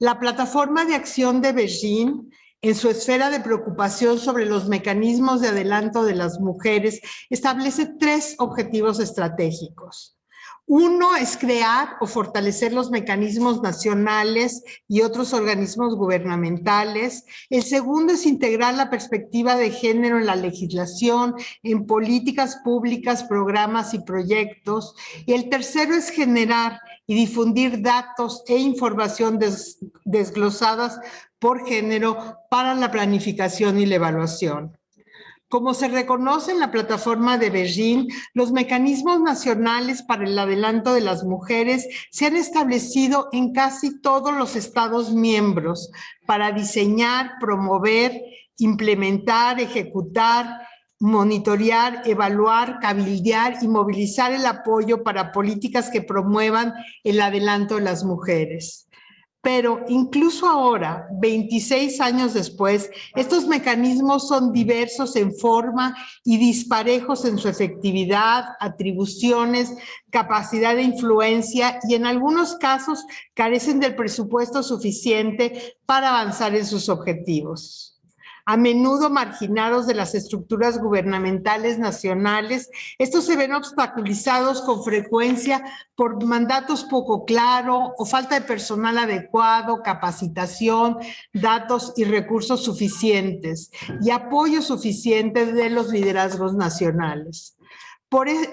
La Plataforma de Acción de Beijing, en su esfera de preocupación sobre los mecanismos de adelanto de las mujeres, establece 3 objetivos estratégicos. Uno es crear o fortalecer los mecanismos nacionales y otros organismos gubernamentales. El segundo es integrar la perspectiva de género en la legislación, en políticas públicas, programas y proyectos. Y el tercero es generar y difundir datos e información desglosadas por género para la planificación y la evaluación. Como se reconoce en la plataforma de Beijing, los mecanismos nacionales para el adelanto de las mujeres se han establecido en casi todos los Estados miembros para diseñar, promover, implementar, ejecutar, monitorear, evaluar, cabildear y movilizar el apoyo para políticas que promuevan el adelanto de las mujeres. Pero incluso ahora, 26 años después, estos mecanismos son diversos en forma y disparejos en su efectividad, atribuciones, capacidad de influencia y en algunos casos carecen del presupuesto suficiente para avanzar en sus objetivos. A menudo marginados de las estructuras gubernamentales nacionales, estos se ven obstaculizados con frecuencia por mandatos poco claros o falta de personal adecuado, capacitación, datos y recursos suficientes y apoyo suficiente de los liderazgos nacionales.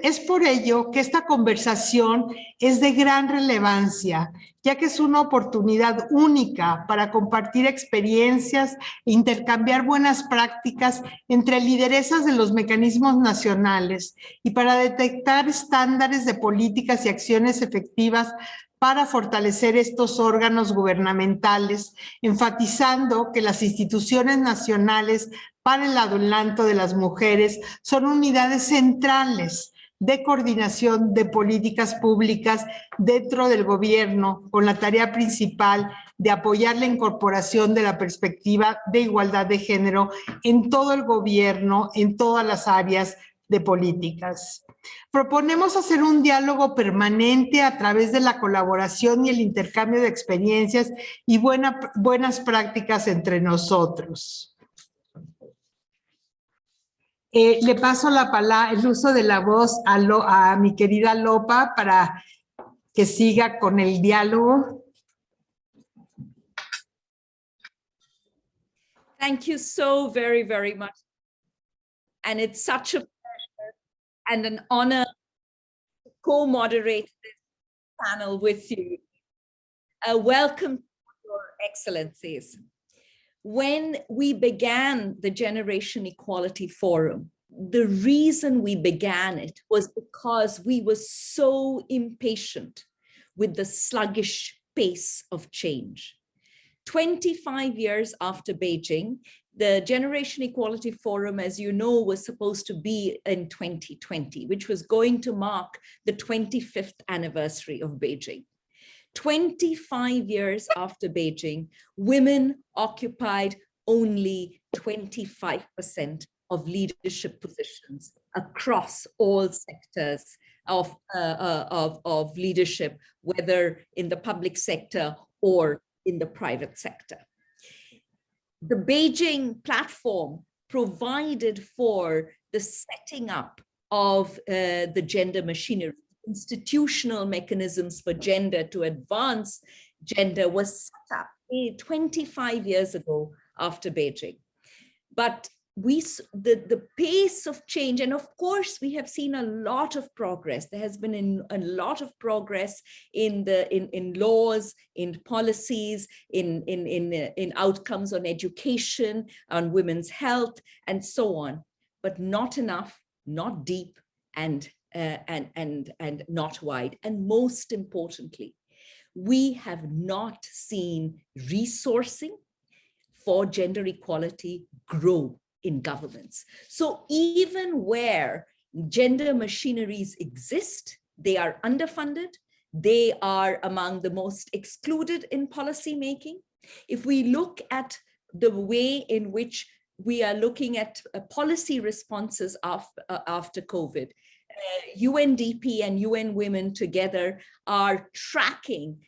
Es por ello que esta conversación es de gran relevancia, ya que es una oportunidad única para compartir experiencias e intercambiar buenas prácticas entre lideresas de los mecanismos nacionales y para detectar estándares de políticas y acciones efectivas para fortalecer estos órganos gubernamentales, enfatizando que las instituciones nacionales para el adelanto de las mujeres son unidades centrales de coordinación de políticas públicas dentro del gobierno, con la tarea principal de apoyar la incorporación de la perspectiva de igualdad de género en todo el gobierno, en todas las áreas de políticas. Proponemos hacer un diálogo permanente a través de la colaboración y el intercambio de experiencias y buenas prácticas entre nosotros. Le paso la palabra, el uso de la voz a mi querida Lopa para que siga con el diálogo. Thank you so very, very much. And it's such a pleasure and an honor to co-moderate this panel with you. Welcome, Your Excellencies. When we began the Generation Equality Forum, the reason we began it was because we were so impatient with the sluggish pace of change. 25 years after Beijing, the Generation Equality Forum, as you know, was supposed to be in 2020, which was going to mark the 25th anniversary of Beijing. 25 years after Beijing, women occupied only 25% of leadership positions across all sectors of leadership, whether in the public sector or in the private sector. The Beijing platform provided for the setting up of the gender machinery. Institutional mechanisms for gender to advance gender was set up 25 years ago after Beijing. But the pace of change, and of course we have seen a lot of progress. There has been a lot of progress in laws, in policies, in outcomes on education, on women's health, and so on. But not enough, not deep, and not wide. And most importantly, we have not seen resourcing for gender equality grow in governments. So even where gender machineries exist, they are underfunded, they are among the most excluded in policy making. If we look at the way in which we are looking at policy responses after COVID, UNDP and UN Women together are tracking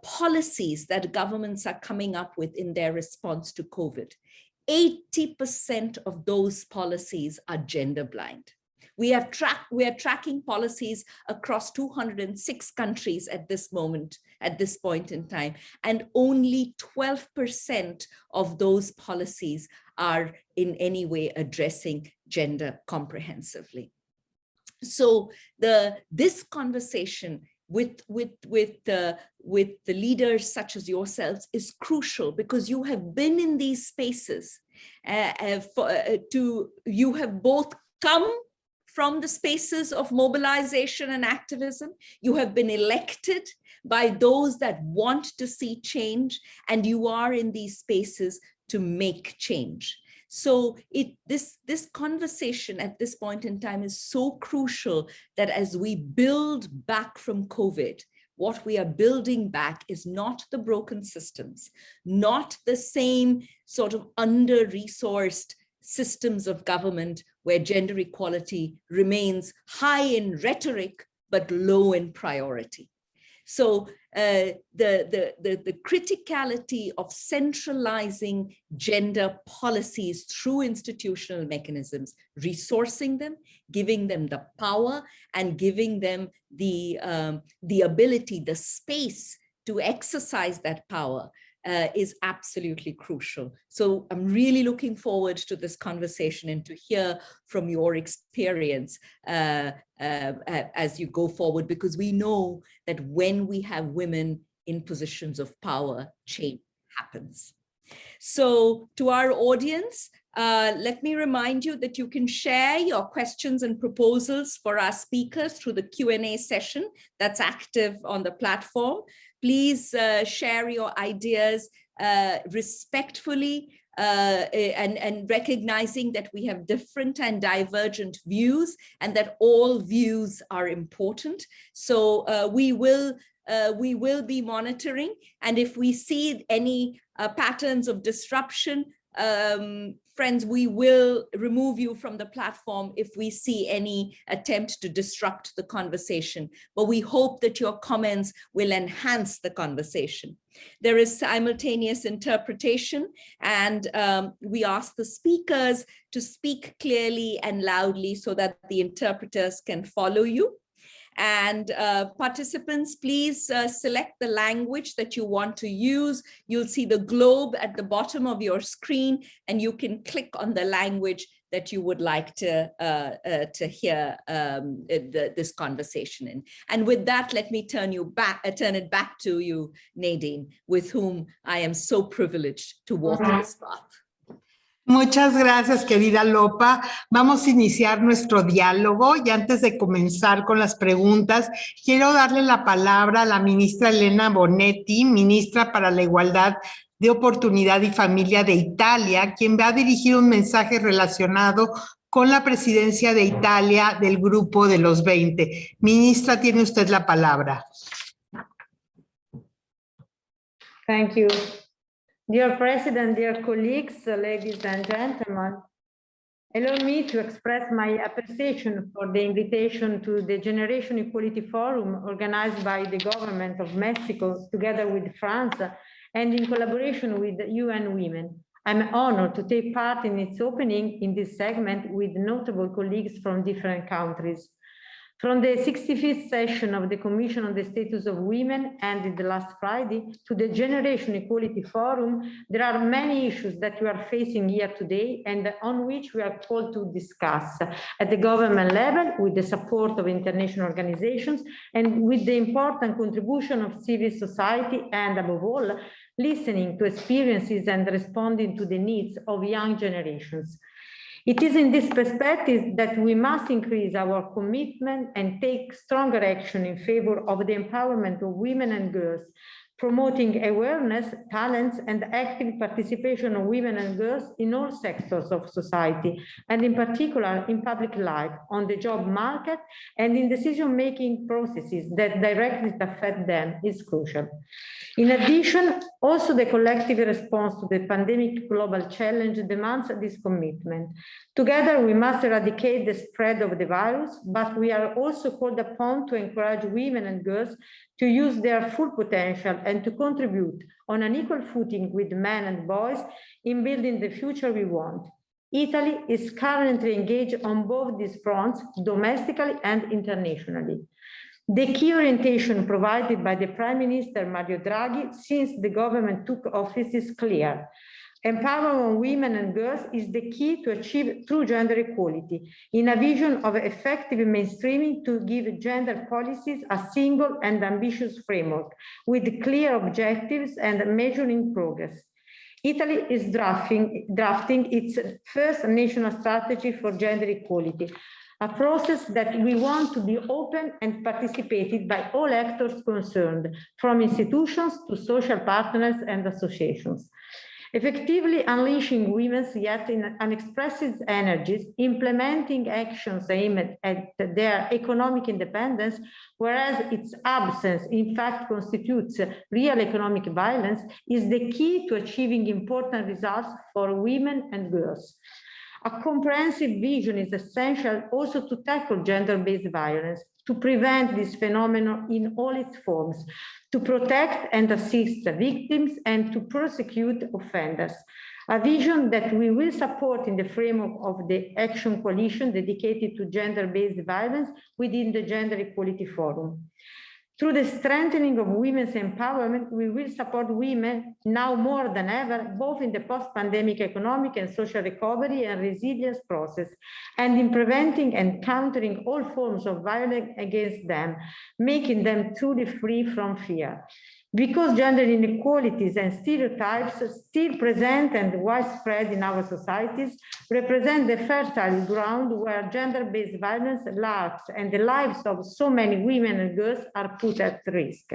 policies that governments are coming up with in their response to COVID, 80% of those policies are gender blind. We are tracking policies across 206 countries at this point in time, and only 12% of those policies are in any way addressing gender comprehensively. So this conversation with the leaders such as yourselves is crucial, because you have been in these spaces. You have both come from the spaces of mobilization and activism. You have been elected by those that want to see change, and you are in these spaces to make change. So this conversation at this point in time is so crucial, that as we build back from COVID, what we are building back is not the broken systems, not the same sort of under-resourced systems of government where gender equality remains high in rhetoric, but low in priority. So the criticality of centralizing gender policies through institutional mechanisms, resourcing them, giving them the power, and giving them the ability, the space to exercise that power is absolutely crucial. So I'm really looking forward to this conversation and to hear from your experience as you go forward, because we know that when we have women in positions of power, change happens. So to our audience, let me remind you that you can share your questions and proposals for our speakers through the Q&A session that's active on the platform. Please share your ideas respectfully and recognizing that we have different and divergent views, and that all views are important. So we will be monitoring, and if we see any patterns of disruption, friends, we will remove you from the platform if we see any attempt to disrupt the conversation. But we hope that your comments will enhance the conversation. There is simultaneous interpretation, and we ask the speakers to speak clearly and loudly so that the interpreters can follow you. And participants, please select the language that you want to use. You'll see the globe at the bottom of your screen, and you can click on the language that you would like to hear this conversation in. And with that, let me turn it back to you, Nadine, with whom I am so privileged to walk this path. Muchas gracias, querida Lopa. Vamos a iniciar nuestro diálogo, y antes de comenzar con las preguntas, quiero darle la palabra a la ministra Elena Bonetti, ministra para la Igualdad de Oportunidad y Familia de Italia, quien va a dirigir un mensaje relacionado con la presidencia de Italia del Grupo de los 20. Ministra, tiene usted la palabra. Thank you. Dear President, dear colleagues, ladies and gentlemen, allow me to express my appreciation for the invitation to the Generation Equality Forum organized by the government of Mexico together with France and in collaboration with UN Women. I'm honored to take part in its opening in this segment with notable colleagues from different countries. From the 65th session of the Commission on the Status of Women ended last Friday to the Generation Equality Forum, there are many issues that we are facing here today and on which we are called to discuss at the government level with the support of international organizations and with the important contribution of civil society and, above all, listening to experiences and responding to the needs of young generations. It is in this perspective that we must increase our commitment and take stronger action in favor of the empowerment of women and girls, promoting awareness, talents, and active participation of women and girls in all sectors of society, and in particular in public life, on the job market, and in decision-making processes that directly affect them is crucial. In addition, also the collective response to the pandemic global challenge demands this commitment. Together, we must eradicate the spread of the virus, but we are also called upon to encourage women and girls to use their full potential and to contribute on an equal footing with men and boys in building the future we want. Italy is currently engaged on both these fronts, domestically and internationally. The key orientation provided by the Prime Minister Mario Draghi since the government took office is clear. Empowerment of women and girls is the key to achieve true gender equality in a vision of effective mainstreaming to give gender policies a single and ambitious framework with clear objectives and measuring progress. Italy is drafting its first national strategy for gender equality, a process that we want to be open and participated by all actors concerned, from institutions to social partners and associations. Effectively unleashing women's yet unexpressed energies, implementing actions aimed at their economic independence, whereas its absence in fact constitutes real economic violence, is the key to achieving important results for women and girls. A comprehensive vision is essential also to tackle gender-based violence, to prevent this phenomenon in all its forms, to protect and assist the victims, and to prosecute offenders. A vision that we will support in the framework of the Action Coalition dedicated to gender-based violence within the Gender Equality Forum. Through the strengthening of women's empowerment, we will support women now more than ever, both in the post-pandemic economic and social recovery and resilience process, and in preventing and countering all forms of violence against them, making them truly free from fear. Because gender inequalities and stereotypes still present and widespread in our societies represent the fertile ground where gender-based violence lurks and the lives of so many women and girls are put at risk.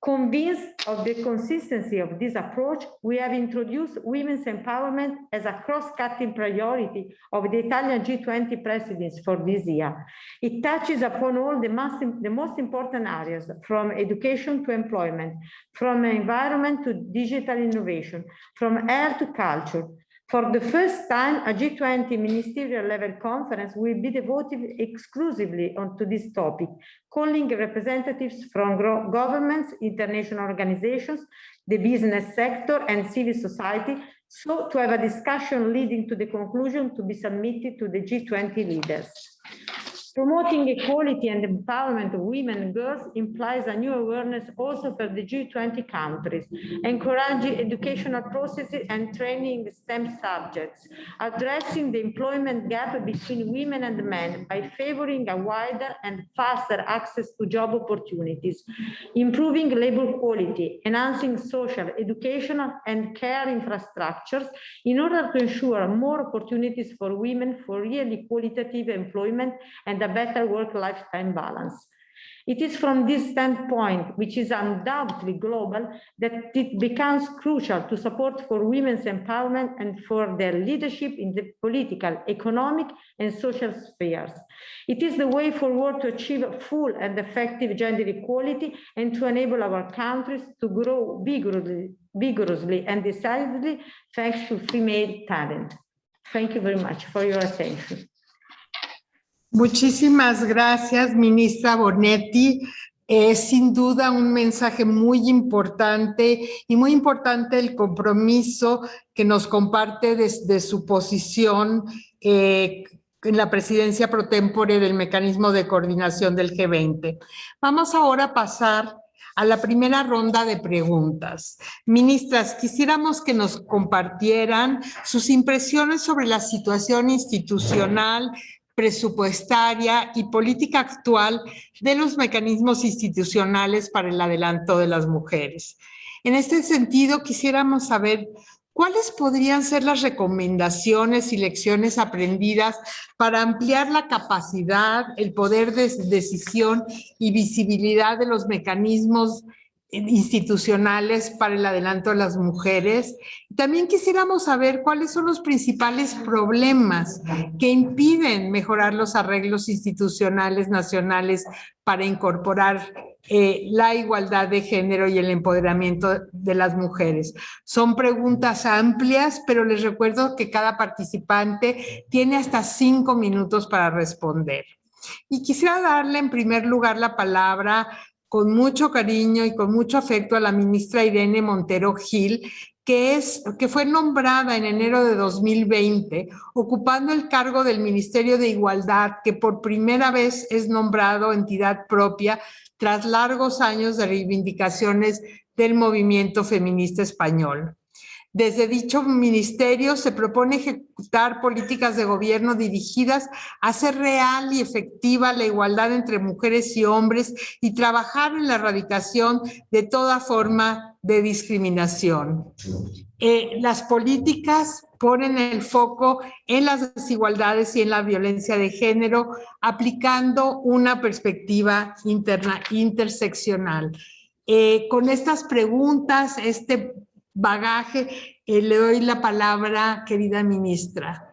Convinced of the consistency of this approach, we have introduced women's empowerment as a cross-cutting priority of the Italian G20 presidency for this year. It touches upon all the most important areas, from education to employment, from environment to digital innovation, from air to culture. For the first time, a G20 ministerial level conference will be devoted exclusively to this topic, calling representatives from governments, international organizations, the business sector, and civil society, so to have a discussion leading to the conclusion to be submitted to the G20 leaders. Promoting equality and empowerment of women and girls implies a new awareness also for the G20 countries, encouraging educational processes and training STEM subjects, addressing the employment gap between women and men by favoring a wider and faster access to job opportunities, improving labor quality, enhancing social, educational, and care infrastructures in order to ensure more opportunities for women for really qualitative employment and a better work-lifetime balance. It is from this standpoint, which is undoubtedly global, that it becomes crucial to support for women's empowerment and for their leadership in the political, economic, and social spheres. It is the way forward to achieve full and effective gender equality and to enable our countries to grow vigorously and decidedly thanks to female talent. Thank you very much for your attention. Muchísimas gracias, ministra Bonetti. Es sin duda un mensaje muy importante y muy importante el compromiso que nos comparte desde su posición en la presidencia pro tempore del Mecanismo de Coordinación del G20. Vamos ahora a pasar a la primera ronda de preguntas. Ministras, quisiéramos que nos compartieran sus impresiones sobre la situación institucional, presupuestaria y política actual de los mecanismos institucionales para el adelanto de las mujeres. En este sentido, quisiéramos saber cuáles podrían ser las recomendaciones y lecciones aprendidas para ampliar la capacidad, el poder de decisión y visibilidad de los mecanismos institucionales para el adelanto de las mujeres. También quisiéramos saber cuáles son los principales problemas que impiden mejorar los arreglos institucionales nacionales para incorporar la igualdad de género y el empoderamiento de las mujeres. Son preguntas amplias, pero les recuerdo que cada participante tiene hasta 5 minutos para responder. Y quisiera darle en primer lugar la palabra con mucho cariño y con mucho afecto a la ministra Irene Montero Gil, que fue nombrada en enero de 2020, ocupando el cargo del Ministerio de Igualdad, que por primera vez es nombrado entidad propia tras largos años de reivindicaciones del movimiento feminista español. Desde dicho ministerio se propone ejecutar políticas de gobierno dirigidas a hacer real y efectiva la igualdad entre mujeres y hombres y trabajar en la erradicación de toda forma de discriminación. Las políticas ponen el foco en las desigualdades y en la violencia de género, aplicando una perspectiva interseccional. Con estas preguntas, este bagaje, le doy la palabra, querida ministra.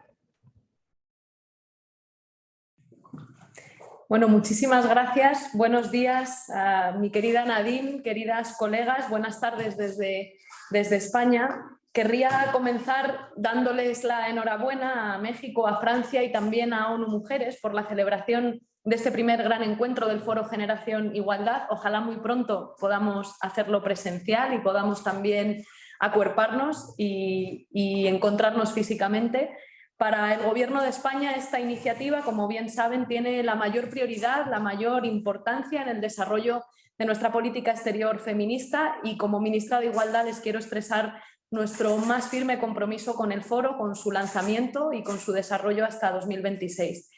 Bueno, muchísimas gracias. Buenos días, mi querida Nadine, queridas colegas. Buenas tardes desde España. Querría comenzar dándoles la enhorabuena a México, a Francia y también a ONU Mujeres por la celebración de este primer gran encuentro del Foro Generación Igualdad. Ojalá muy pronto podamos hacerlo presencial y podamos también acuerparnos y encontrarnos físicamente. Para el Gobierno de España esta iniciativa, como bien saben, tiene la mayor prioridad, la mayor importancia en el desarrollo de nuestra política exterior feminista y como ministra de Igualdad les quiero expresar nuestro más firme compromiso con el foro, con su lanzamiento y con su desarrollo hasta 2026.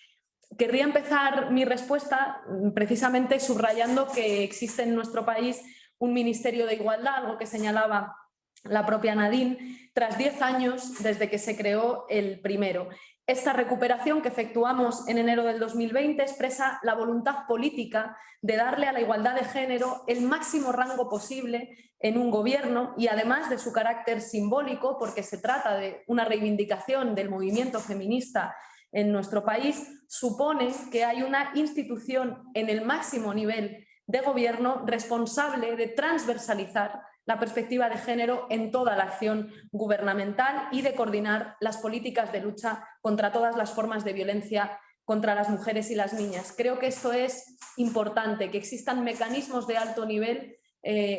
Querría empezar mi respuesta precisamente subrayando que existe en nuestro país un Ministerio de Igualdad, algo que señalaba la propia Nadine, tras 10 años desde que se creó el primero. Esta recuperación que efectuamos en enero del 2020 expresa la voluntad política de darle a la igualdad de género el máximo rango posible en un gobierno y además de su carácter simbólico, porque se trata de una reivindicación del movimiento feminista en nuestro país, supone que hay una institución en el máximo nivel de gobierno responsable de transversalizar la perspectiva de género en toda la acción gubernamental y de coordinar las políticas de lucha contra todas las formas de violencia contra las mujeres y las niñas. Creo que esto es importante, que existan mecanismos de alto nivel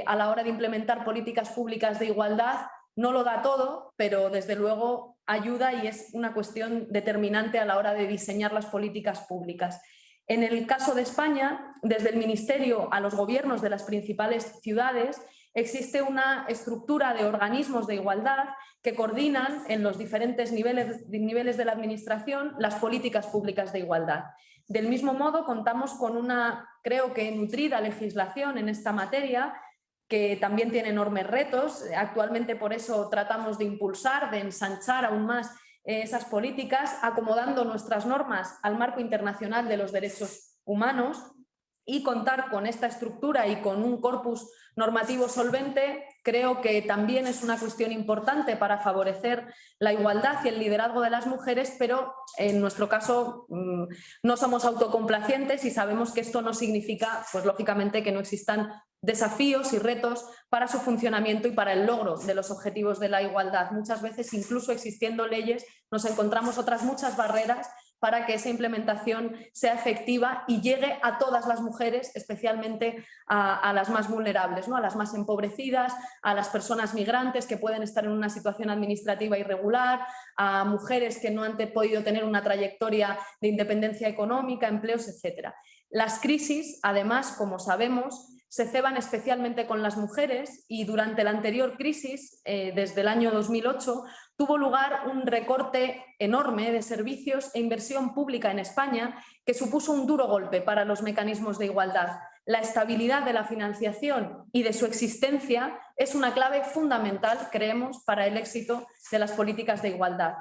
a la hora de implementar políticas públicas de igualdad. No lo da todo, pero desde luego ayuda y es una cuestión determinante a la hora de diseñar las políticas públicas. En el caso de España, desde el Ministerio a los gobiernos de las principales ciudades, existe una estructura de organismos de igualdad que coordinan en los diferentes niveles de la administración las políticas públicas de igualdad. Del mismo modo, contamos con una, creo que nutrida legislación en esta materia, que también tiene enormes retos. Actualmente por eso tratamos de impulsar, de ensanchar aún más esas políticas, acomodando nuestras normas al marco internacional de los derechos humanos, y contar con esta estructura y con un corpus normativo solvente creo que también es una cuestión importante para favorecer la igualdad y el liderazgo de las mujeres, pero en nuestro caso no somos autocomplacientes y sabemos que esto no significa, pues lógicamente, que no existan desafíos y retos para su funcionamiento y para el logro de los objetivos de la igualdad. Muchas veces, incluso existiendo leyes, nos encontramos otras muchas barreras para que esa implementación sea efectiva y llegue a todas las mujeres, especialmente a las más vulnerables, ¿no? A las más empobrecidas, a las personas migrantes que pueden estar en una situación administrativa irregular, a mujeres que no han podido tener una trayectoria de independencia económica, empleos, etc. Las crisis, además, como sabemos, se ceban especialmente con las mujeres y durante la anterior crisis, desde el año 2008, tuvo lugar un recorte enorme de servicios e inversión pública en España que supuso un duro golpe para los mecanismos de igualdad. La estabilidad de la financiación y de su existencia es una clave fundamental, creemos, para el éxito de las políticas de igualdad.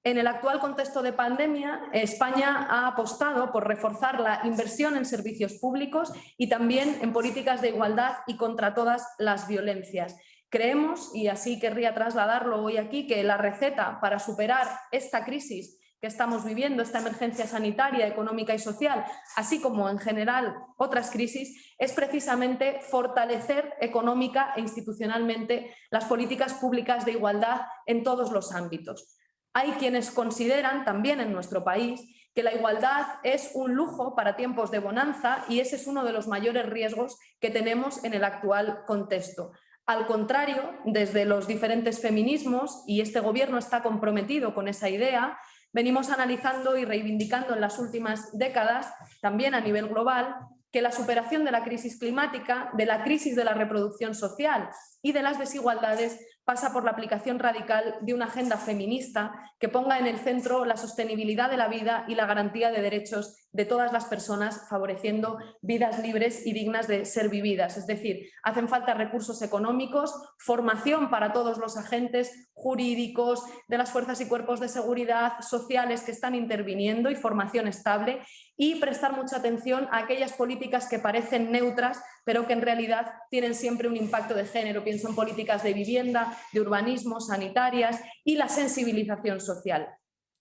En el actual contexto de pandemia, España ha apostado por reforzar la inversión en servicios públicos y también en políticas de igualdad y contra todas las violencias. Creemos, y así querría trasladarlo hoy aquí, que la receta para superar esta crisis que estamos viviendo, esta emergencia sanitaria, económica y social, así como en general otras crisis, es precisamente fortalecer económica e institucionalmente las políticas públicas de igualdad en todos los ámbitos. Hay quienes consideran, también en nuestro país, que la igualdad es un lujo para tiempos de bonanza y ese es uno de los mayores riesgos que tenemos en el actual contexto. Al contrario, desde los diferentes feminismos, y este gobierno está comprometido con esa idea, venimos analizando y reivindicando en las últimas décadas, también a nivel global, que la superación de la crisis climática, de la crisis de la reproducción social y de las desigualdades pasa por la aplicación radical de una agenda feminista que ponga en el centro la sostenibilidad de la vida y la garantía de derechos de todas las personas, favoreciendo vidas libres y dignas de ser vividas. Es decir, hacen falta recursos económicos, formación para todos los agentes jurídicos, de las fuerzas y cuerpos de seguridad, sociales que están interviniendo y formación estable, y prestar mucha atención a aquellas políticas que parecen neutras, pero que en realidad tienen siempre un impacto de género. Pienso en políticas de vivienda, de urbanismo, sanitarias y la sensibilización social.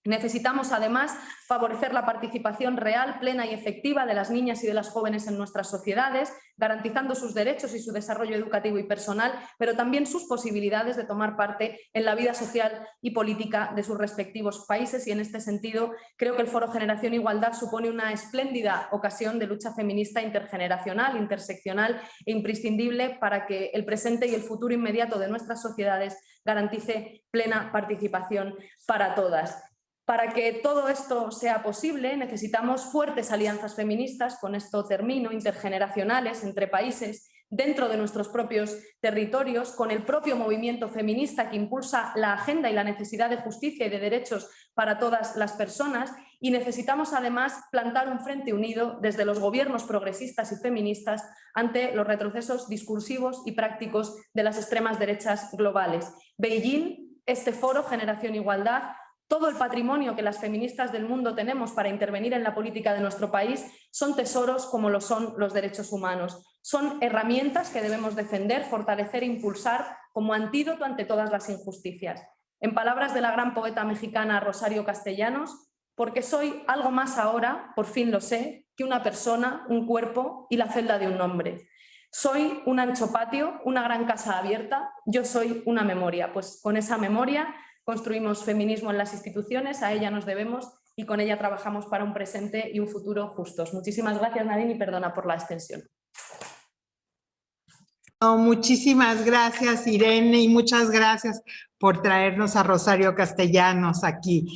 Necesitamos, además, favorecer la participación real, plena y efectiva de las niñas y de las jóvenes en nuestras sociedades, garantizando sus derechos y su desarrollo educativo y personal, pero también sus posibilidades de tomar parte en la vida social y política de sus respectivos países. Y en este sentido, creo que el Foro Generación Igualdad supone una espléndida ocasión de lucha feminista intergeneracional, interseccional e imprescindible para que el presente y el futuro inmediato de nuestras sociedades garantice plena participación para todas. Para que todo esto sea posible, necesitamos fuertes alianzas feministas, con esto termino, intergeneracionales entre países, dentro de nuestros propios territorios, con el propio movimiento feminista que impulsa la agenda y la necesidad de justicia y de derechos para todas las personas, y necesitamos además plantar un frente unido desde los gobiernos progresistas y feministas ante los retrocesos discursivos y prácticos de las extremas derechas globales. Beijing, este Foro Generación Igualdad, todo el patrimonio que las feministas del mundo tenemos para intervenir en la política de nuestro país son tesoros como lo son los derechos humanos. Son herramientas que debemos defender, fortalecer e impulsar como antídoto ante todas las injusticias. En palabras de la gran poeta mexicana Rosario Castellanos, porque soy algo más ahora, por fin lo sé, que una persona, un cuerpo y la celda de un nombre. Soy un ancho patio, una gran casa abierta, yo soy una memoria. Pues con esa memoria construimos feminismo en las instituciones, a ella nos debemos y con ella trabajamos para un presente y un futuro justos. Muchísimas gracias, Nadine, y perdona por la extensión. No, muchísimas gracias, Irene, y muchas gracias por traernos a Rosario Castellanos aquí.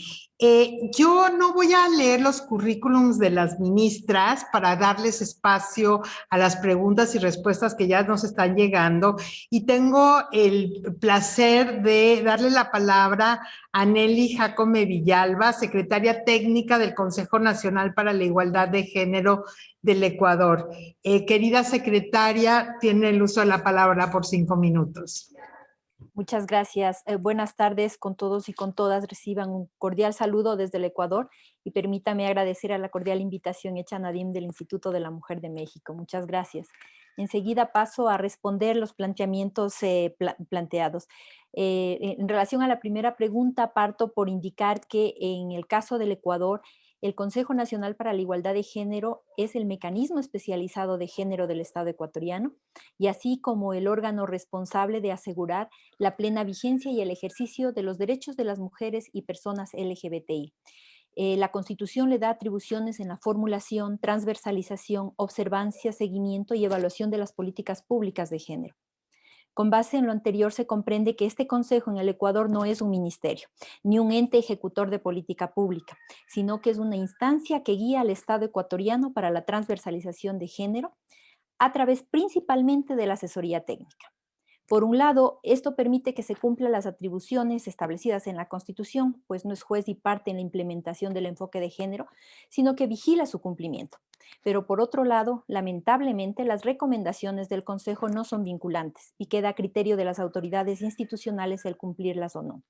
Yo no voy a leer los currículums de las ministras para darles espacio a las preguntas y respuestas que ya nos están llegando, y tengo el placer de darle la palabra a Nelly Jacome Villalba, secretaria técnica del Consejo Nacional para la Igualdad de Género del Ecuador. Querida secretaria, tiene el uso de la palabra por 5 minutos. Muchas gracias. Buenas tardes con todos y con todas. Reciban un cordial saludo desde el Ecuador y permítame agradecer a la cordial invitación hecha a Nadine del Instituto de la Mujer de México. Muchas gracias. Enseguida paso a responder los planteamientos planteados. En relación a la primera pregunta, parto por indicar que en el caso del Ecuador, el Consejo Nacional para la Igualdad de Género es el mecanismo especializado de género del Estado ecuatoriano y así como el órgano responsable de asegurar la plena vigencia y el ejercicio de los derechos de las mujeres y personas LGBTI. La Constitución le da atribuciones en la formulación, transversalización, observancia, seguimiento y evaluación de las políticas públicas de género. Con base en lo anterior se comprende que este Consejo en el Ecuador no es un ministerio, ni un ente ejecutor de política pública, sino que es una instancia que guía al Estado ecuatoriano para la transversalización de género a través principalmente de la asesoría técnica. Por un lado, esto permite que se cumplan las atribuciones establecidas en la Constitución, pues no es juez y parte en la implementación del enfoque de género, sino que vigila su cumplimiento. Pero por otro lado, lamentablemente, las recomendaciones del Consejo no son vinculantes y queda a criterio de las autoridades institucionales el cumplirlas o no.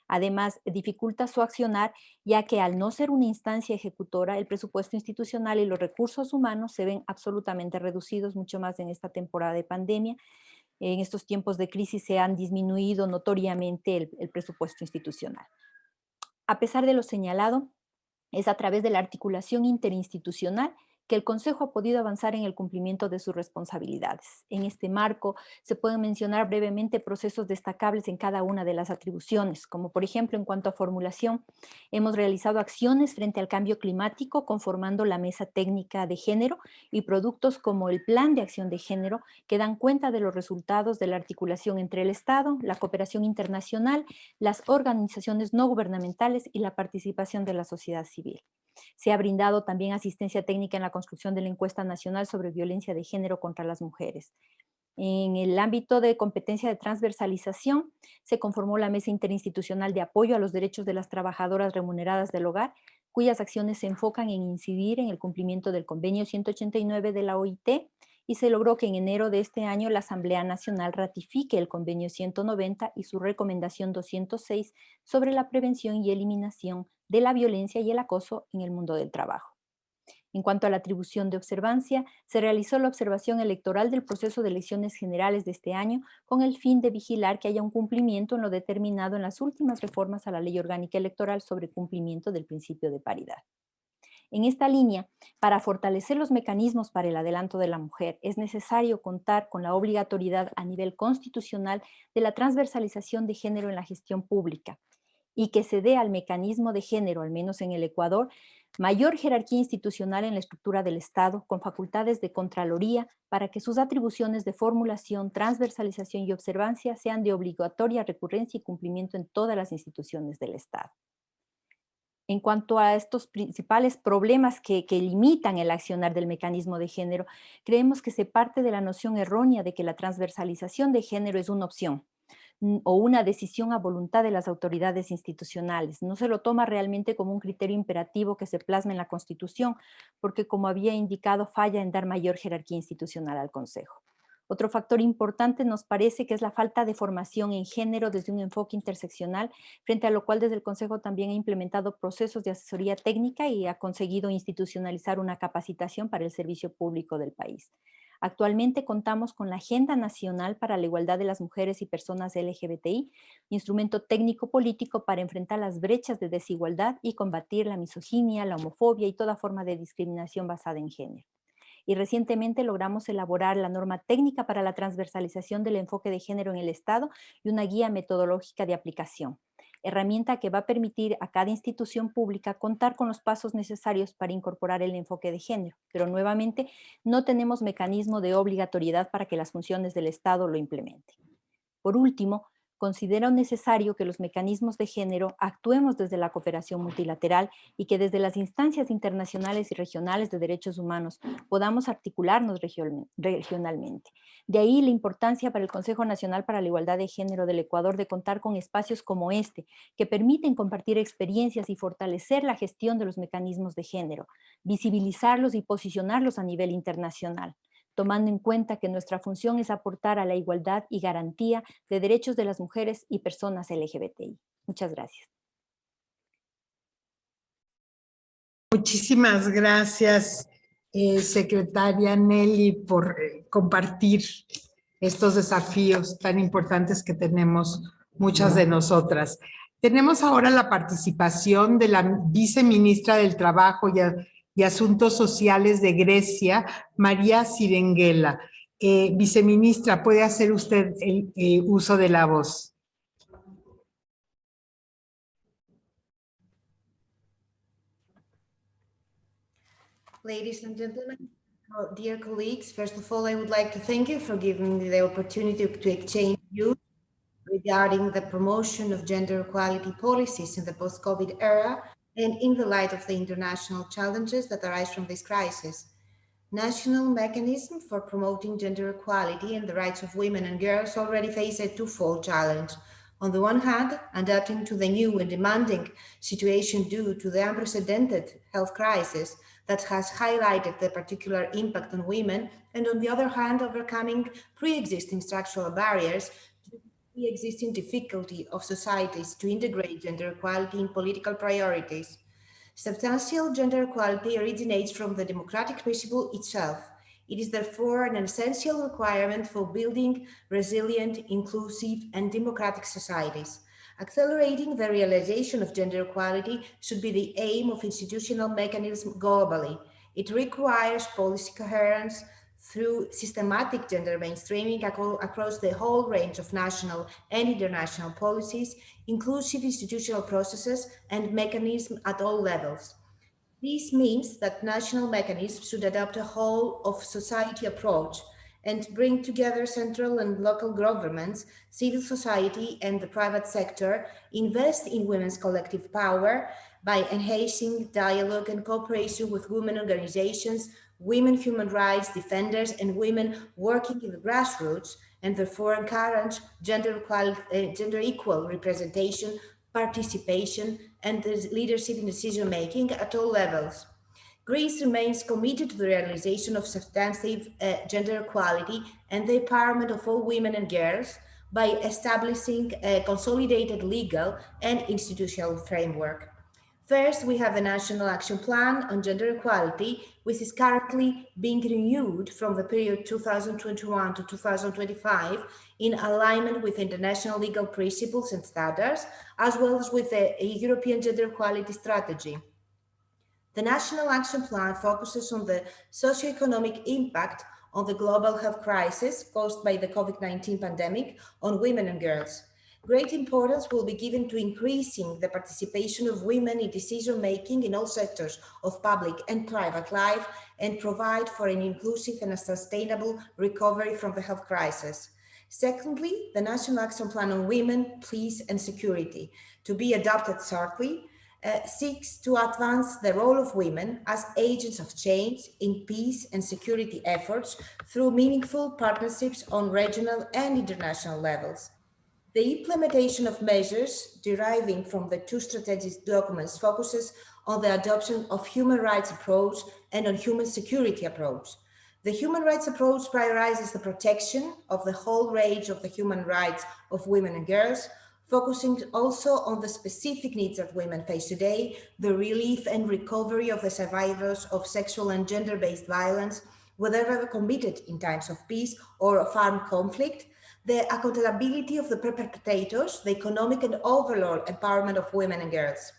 Además, dificulta su accionar, ya que al no ser una instancia ejecutora, el presupuesto institucional y los recursos humanos se ven absolutamente reducidos, mucho más en esta temporada de pandemia. En estos tiempos de crisis se han disminuido notoriamente el presupuesto institucional. A pesar de lo señalado, es a través de la articulación interinstitucional que el Consejo ha podido avanzar en el cumplimiento de sus responsabilidades. En este marco se pueden mencionar brevemente procesos destacables en cada una de las atribuciones, como por ejemplo en cuanto a formulación, hemos realizado acciones frente al cambio climático conformando la Mesa Técnica de Género y productos como el Plan de Acción de Género que dan cuenta de los resultados de la articulación entre el Estado, la cooperación internacional, las organizaciones no gubernamentales y la participación de la sociedad civil. Se ha brindado también asistencia técnica en la construcción de la encuesta nacional sobre violencia de género contra las mujeres. En el ámbito de competencia de transversalización, se conformó la Mesa Interinstitucional de Apoyo a los Derechos de las Trabajadoras Remuneradas del Hogar, cuyas acciones se enfocan en incidir en el cumplimiento del Convenio 189 de la OIT, y se logró que en enero de este año la Asamblea Nacional ratifique el Convenio 190 y su Recomendación 206 sobre la prevención y eliminación de la violencia y el acoso en el mundo del trabajo. En cuanto a la atribución de observancia, se realizó la observación electoral del proceso de elecciones generales de este año con el fin de vigilar que haya un cumplimiento en lo determinado en las últimas reformas a la Ley Orgánica Electoral sobre cumplimiento del principio de paridad. En esta línea, para fortalecer los mecanismos para el adelanto de la mujer, es necesario contar con la obligatoriedad a nivel constitucional de la transversalización de género en la gestión pública y que se dé al mecanismo de género, al menos en el Ecuador, mayor jerarquía institucional en la estructura del Estado, con facultades de contraloría, para que sus atribuciones de formulación, transversalización y observancia sean de obligatoria recurrencia y cumplimiento en todas las instituciones del Estado. En cuanto a estos principales problemas que limitan el accionar del mecanismo de género, creemos que se parte de la noción errónea de que la transversalización de género es una opción o una decisión a voluntad de las autoridades institucionales. No se lo toma realmente como un criterio imperativo que se plasma en la Constitución, porque como había indicado, falla en dar mayor jerarquía institucional al Consejo. Otro factor importante nos parece que es la falta de formación en género desde un enfoque interseccional, frente a lo cual desde el Consejo también ha implementado procesos de asesoría técnica y ha conseguido institucionalizar una capacitación para el servicio público del país. Actualmente contamos con la Agenda Nacional para la Igualdad de las Mujeres y Personas LGBTI, instrumento técnico-político para enfrentar las brechas de desigualdad y combatir la misoginia, la homofobia y toda forma de discriminación basada en género. Y recientemente logramos elaborar la norma técnica para la transversalización del enfoque de género en el Estado y una guía metodológica de aplicación, herramienta que va a permitir a cada institución pública contar con los pasos necesarios para incorporar el enfoque de género, pero nuevamente no tenemos mecanismo de obligatoriedad para que las funciones del Estado lo implementen. Por último, considero necesario que los mecanismos de género actuemos desde la cooperación multilateral y que desde las instancias internacionales y regionales de derechos humanos podamos articularnos regionalmente. De ahí la importancia para el Consejo Nacional para la Igualdad de Género del Ecuador de contar con espacios como este, que permiten compartir experiencias y fortalecer la gestión de los mecanismos de género, visibilizarlos y posicionarlos a nivel internacional, tomando en cuenta que nuestra función es aportar a la igualdad y garantía de derechos de las mujeres y personas LGBTI. Muchas gracias. Muchísimas gracias, secretaria Nelly, por compartir estos desafíos tan importantes que tenemos muchas de nosotras. Tenemos ahora la participación de la viceministra del Trabajo y Asuntos Sociales de Grecia, María Sirenguela. Viceministra, ¿puede hacer usted el uso de la voz? Ladies and gentlemen, dear colleagues, first of all, I would like to thank you for giving me the opportunity to exchange views regarding the promotion of gender equality policies in the post-COVID era and in the light of the international challenges that arise from this crisis. National mechanisms for promoting gender equality and the rights of women and girls already face a twofold challenge. On the one hand, adapting to the new and demanding situation due to the unprecedented health crisis that has highlighted the particular impact on women, and on the other hand, overcoming pre-existing structural barriers to the pre-existing difficulty of societies to integrate gender equality in political priorities. Substantial gender equality originates from the democratic principle itself. It is therefore an essential requirement for building resilient, inclusive, and democratic societies. Accelerating the realization of gender equality should be the aim of institutional mechanisms globally. It requires policy coherence through systematic gender mainstreaming across the whole range of national and international policies, inclusive institutional processes and mechanisms at all levels. This means that national mechanisms should adopt a whole of society approach and bring together central and local governments, civil society, and the private sector, invest in women's collective power by enhancing dialogue and cooperation with women organizations, women human rights defenders, and women working in the grassroots, and therefore encourage gender equal representation, participation, and leadership in decision-making at all levels. Greece remains committed to the realization of substantive gender equality and the empowerment of all women and girls by establishing a consolidated legal and institutional framework. First, we have a National Action Plan on Gender Equality, which is currently being renewed from the period 2021 to 2025 in alignment with international legal principles and standards, as well as with the European Gender Equality Strategy. The National Action Plan focuses on the socioeconomic impact on the global health crisis caused by the COVID-19 pandemic on women and girls. Great importance will be given to increasing the participation of women in decision-making in all sectors of public and private life and provide for an inclusive and a sustainable recovery from the health crisis. Secondly, the National Action Plan on Women, Peace and Security, to be adopted shortly, seeks to advance the role of women as agents of change in peace and security efforts through meaningful partnerships on regional and international levels. The implementation of measures deriving from the two strategic documents focuses on the adoption of human rights approach and on human security approach. The human rights approach prioritizes the protection of the whole range of the human rights of women and girls, focusing also on the specific needs that women face today, the relief and recovery of the survivors of sexual and gender-based violence, whether ever committed in times of peace or of armed conflict, the accountability of the perpetrators, the economic and overall empowerment of women and girls.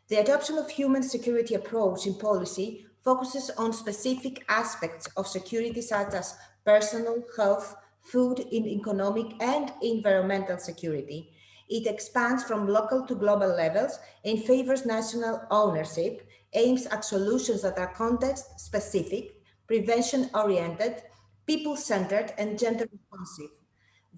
The adoption of human security approach in policy focuses on specific aspects of security such as personal, health, food, economic and environmental security. It expands from local to global levels and favors national ownership, aims at solutions that are context-specific, prevention-oriented, people-centered, and gender-responsive.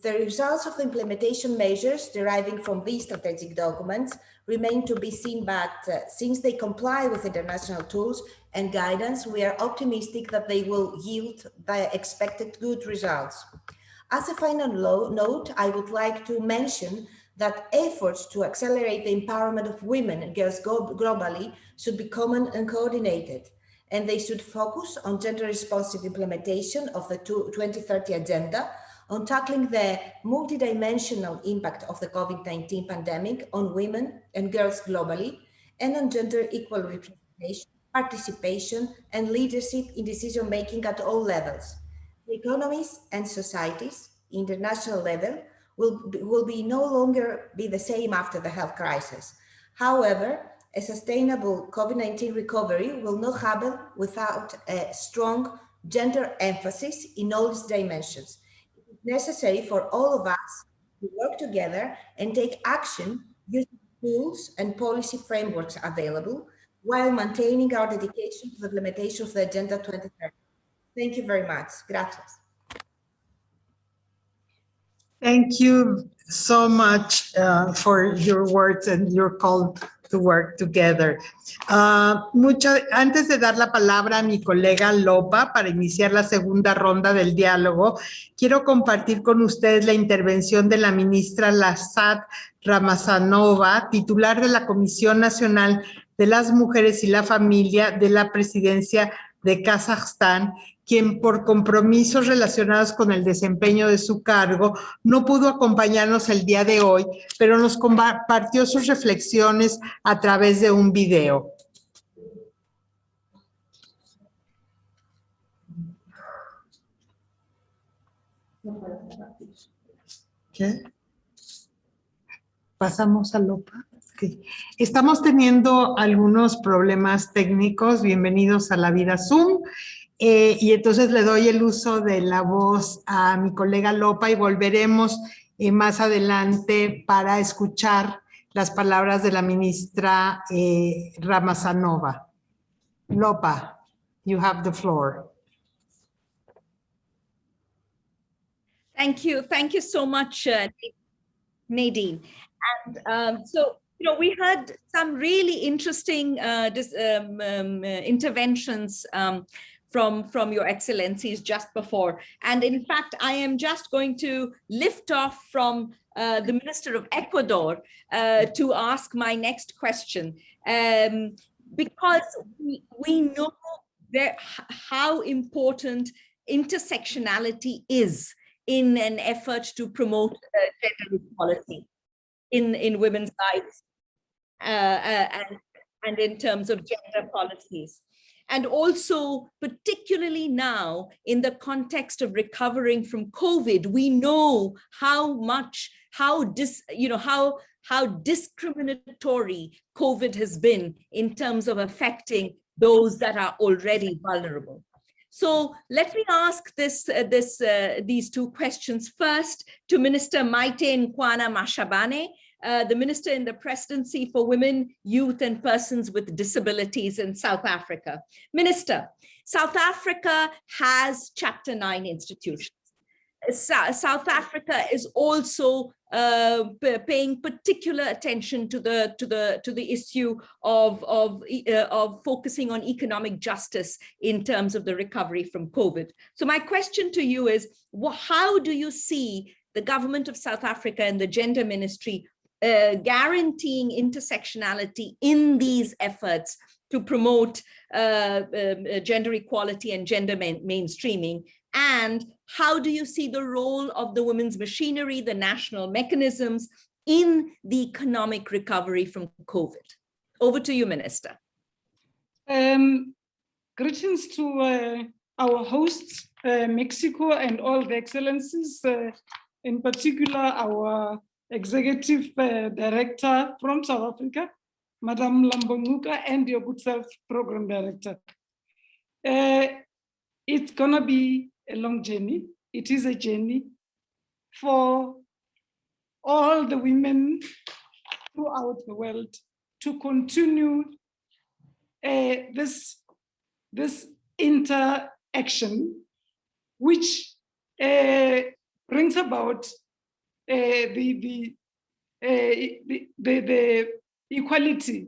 The results of the implementation measures deriving from these strategic documents remain to be seen, but since they comply with international tools and guidance, we are optimistic that they will yield the expected good results. As a final note, I would like to mention that efforts to accelerate the empowerment of women and girls globally should be common and coordinated, and they should focus on gender-responsive implementation of the 2030 Agenda, on tackling the multidimensional impact of the COVID-19 pandemic on women and girls globally, and on gender equal representation, participation, and leadership in decision-making at all levels. The economies and societies, international level, will no longer be the same after the health crisis. However, a sustainable COVID-19 recovery will not happen without a strong gender emphasis in all its dimensions. It is necessary for all of us to work together and take action using tools and policy frameworks available while maintaining our dedication to the implementation of the Agenda 2030. Thank you very much. Gracias. Thank you so much for your words and your call to work together. Antes de dar la palabra a mi colega Lopa para iniciar la segunda ronda del diálogo, quiero compartir con ustedes la intervención de la ministra Lazat Ramazanova, titular de la Comisión Nacional de las Mujeres y la Familia de la Presidencia de Kazajstán, quien por compromisos relacionados con el desempeño de su cargo no pudo acompañarnos el día de hoy, pero nos compartió sus reflexiones a través de un video. ¿Qué? ¿Pasamos a Lopa? Okay. Estamos teniendo algunos problemas técnicos. Bienvenidos a la vida Zoom. Y entonces le doy el uso de la voz a mi colega Lopa y volveremos más adelante para escuchar las palabras de la ministra Ramazanova. Lopa, you have the floor. Thank you so much, Nadine. And so, we heard some really interesting interventions from your excellencies just before. And in fact, I am just going to lift off from the Minister of Ecuador to ask my next question, because we know how important intersectionality is in an effort to promote gender equality in women's lives and in terms of gender policies. And also, particularly now, in the context of recovering from COVID, we know how discriminatory COVID has been in terms of affecting those that are already vulnerable. So let me ask these two questions first to Minister Maite Nkwana Mashabane, the Minister in the Presidency for Women, Youth and Persons with Disabilities in South Africa. Minister, South Africa has Chapter 9 institutions. South Africa is also paying particular attention to the issue of focusing on economic justice in terms of the recovery from COVID. So my question to you is, how do you see the government of South Africa and the Gender Ministry guaranteeing intersectionality in these efforts to promote gender equality and gender mainstreaming? And how do you see the role of the women's machinery, the national mechanisms in the economic recovery from COVID? Over to you, Minister. Greetings to our hosts, Mexico, and all the excellencies, in particular our Executive Director from South Africa, Madam Lambonguka, and your good self Program Director. It's gonna be a long journey. It is a journey for all the women throughout the world to continue this interaction, which brings about the equality.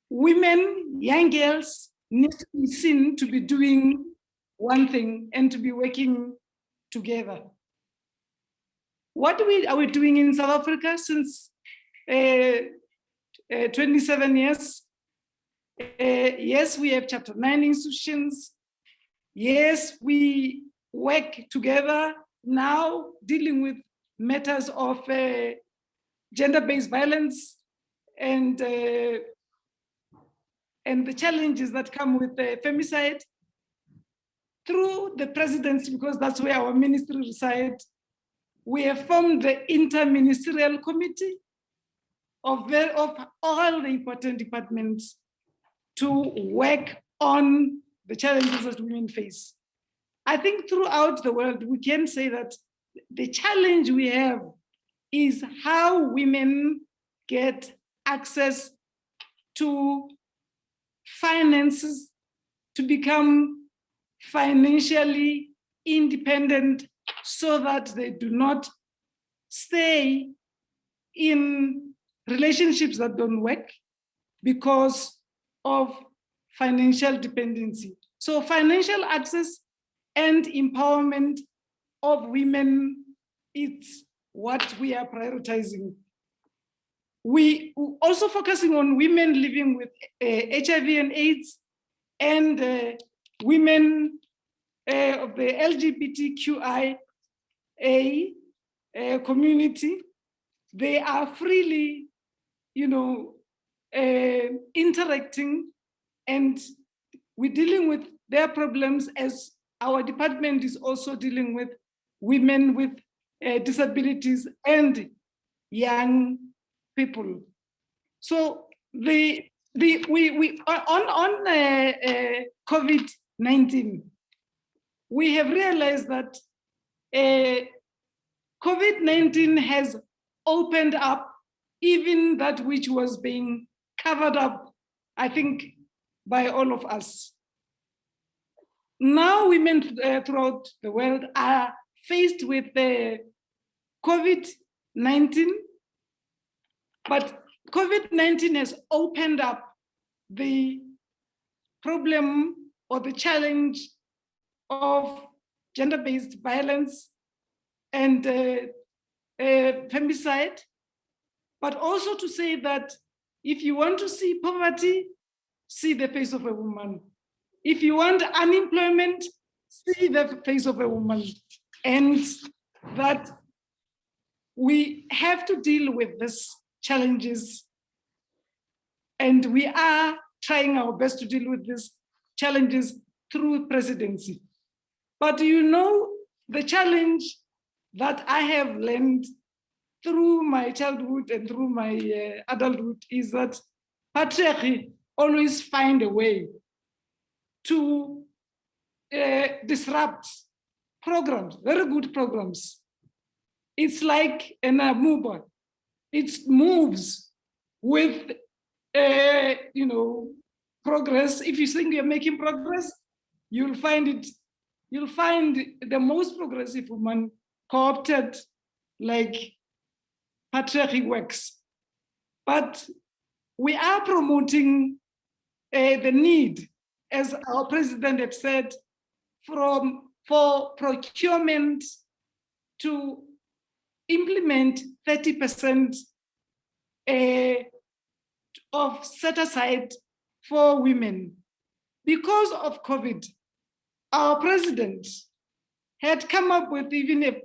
Women, young girls need to be seen to be doing one thing and to be working together. What are we doing in South Africa since 27 years? Yes, we have Chapter 9 institutions. Yes, we work together now dealing with matters of gender-based violence and the challenges that come with femicide. Through the presidency, because that's where our ministry resides, we have formed the interministerial committee of all the important departments to work on the challenges that women face. I think throughout the world, we can say that the challenge we have is how women get access to finances to become financially independent so that they do not stay in relationships that don't work because of financial dependency. So financial access and empowerment of women, it's what we are prioritizing. We also focusing on women living with HIV and AIDS and women of the LGBTQIA community. They are freely, interacting, and we're dealing with their problems as our department is also dealing with women with disabilities and young people. So on COVID-19, we have realized that COVID-19 has opened up even that which was being covered up, I think, by all of us. Now women throughout the world are faced with the COVID-19, but COVID-19 has opened up the problem or the challenge of gender-based violence and femicide, but also to say that if you want to see poverty, see the face of a woman. If you want unemployment, see the face of a woman. And that we have to deal with these challenges. And we are trying our best to deal with these challenges through presidency. But you know, the challenge that I have learned through my childhood and through my adulthood is that patriarchy always find a way to disrupt programs, very good programs. It's like an amoeba. It moves with, progress. If you think you're making progress, you'll find the most progressive woman co-opted like patriarchy works. But we are promoting the need, as our president had said, for procurement to implement 30% of set aside for women. Because of COVID, our president had come up with even a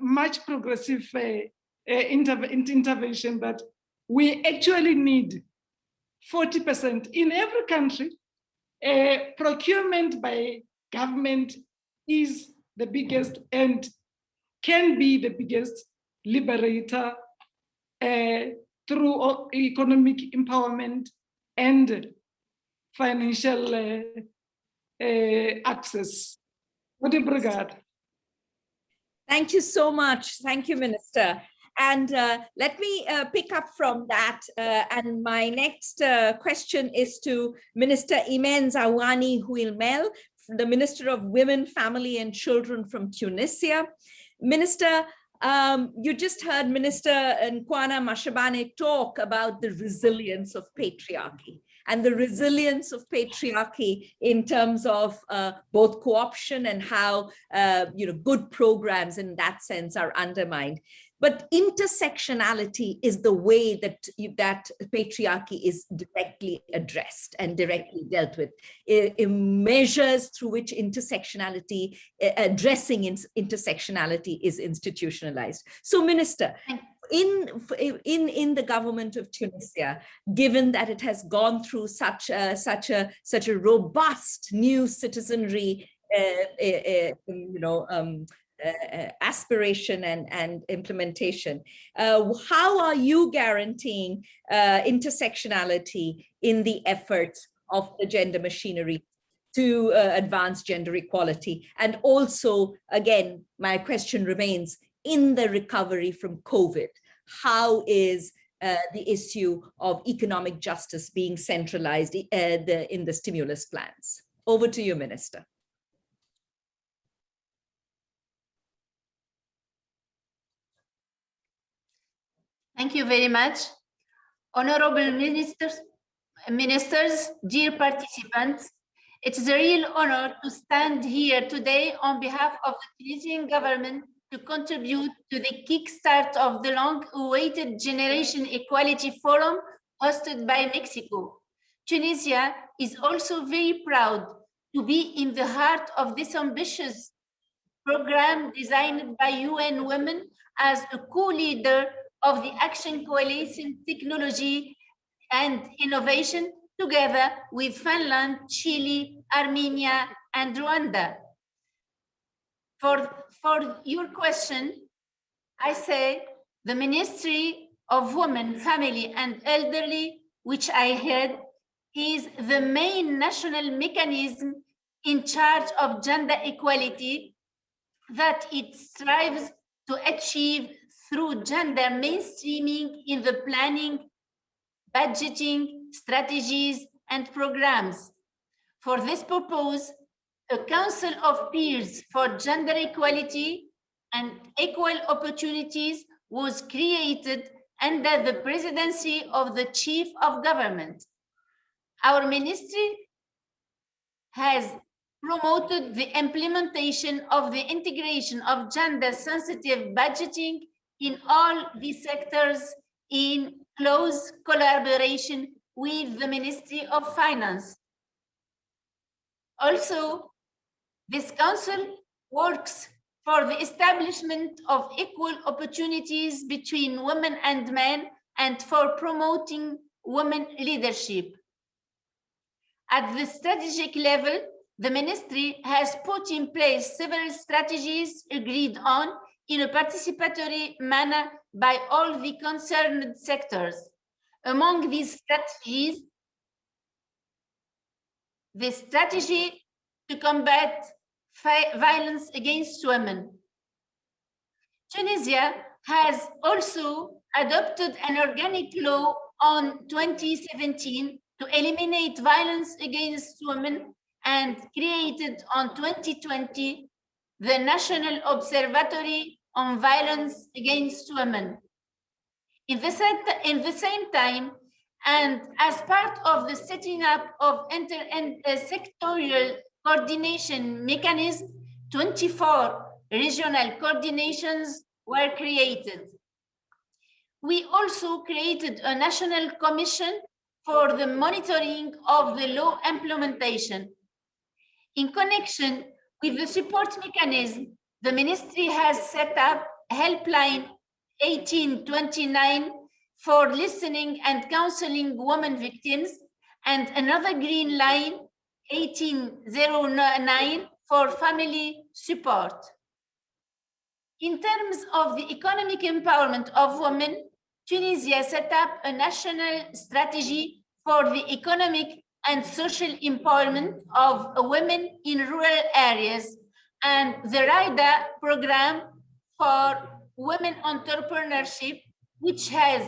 much progressive intervention that we actually need 40%. In every country, procurement by government is the biggest and can be the biggest liberator through economic empowerment and financial access. Thank you so much. Thank you, Minister. And let me pick up from that. And my next question is to Minister Imen Zawani Huilmel, the Minister of Women, Family and Children from Tunisia. Minister, you just heard Minister Nkwana Mashabane talk about the resilience of patriarchy and the resilience of patriarchy in terms of both co-option and how good programs in that sense are undermined. But intersectionality is the way that patriarchy is directly addressed and directly dealt with. Measures through which intersectionality, addressing intersectionality is institutionalized. So, Minister, in the government of Tunisia, given that it has gone through such a robust new citizenry, aspiration and implementation, how are you guaranteeing intersectionality in the efforts of the gender machinery to advance gender equality? And also, again, my question remains, in the recovery from COVID, how is the issue of economic justice being centralized in the stimulus plans? Over to you, Minister. Thank you very much. Honorable ministers, dear participants, it's a real honor to stand here today on behalf of the Tunisian government to contribute to the kickstart of the long-awaited Generation Equality Forum hosted by Mexico. Tunisia is also very proud to be in the heart of this ambitious program designed by UN Women as a co-leader of the Action Coalition Technology and Innovation, together with Finland, Chile, Armenia, and Rwanda. For your question, I say the Ministry of Women, Family and Elderly, which I head, is the main national mechanism in charge of gender equality that it strives to achieve through gender mainstreaming in the planning, budgeting, strategies, and programs. For this purpose, a Council of Peers for Gender Equality and Equal Opportunities was created under the presidency of the Chief of Government. Our ministry has promoted the implementation of the integration of gender-sensitive budgeting in all these sectors in close collaboration with the Ministry of Finance. Also, this council works for the establishment of equal opportunities between women and men and for promoting women leadership. At the strategic level, the ministry has put in place several strategies agreed on in a participatory manner by all the concerned sectors. Among these strategies, the strategy to combat violence against women. Tunisia has also adopted an organic law on 2017 to eliminate violence against women and created on 2020 the National Observatory on Violence Against Women. In the same time, and as part of the setting up of sectorial coordination mechanism, 24 regional coordinations were created. We also created a national commission for the monitoring of the law implementation. In connection with the support mechanism, the ministry has set up helpline 1829 for listening and counseling women victims and another green line 1809 for family support. In terms of the economic empowerment of women, Tunisia set up a national strategy for the economic and social empowerment of women in rural areas and the RIDA program for women entrepreneurship, which has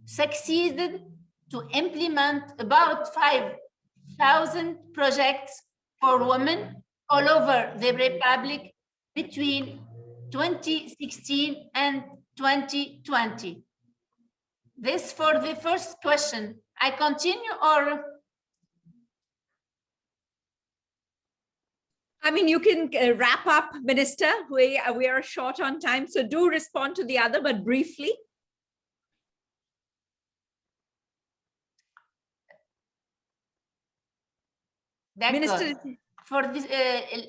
succeeded to implement about 5,000 projects for women all over the Republic between 2016 and 2020. This for the first question. I continue or? I mean, you can wrap up, Minister. We are short on time, so do respond to the other, but briefly. Minister, for this,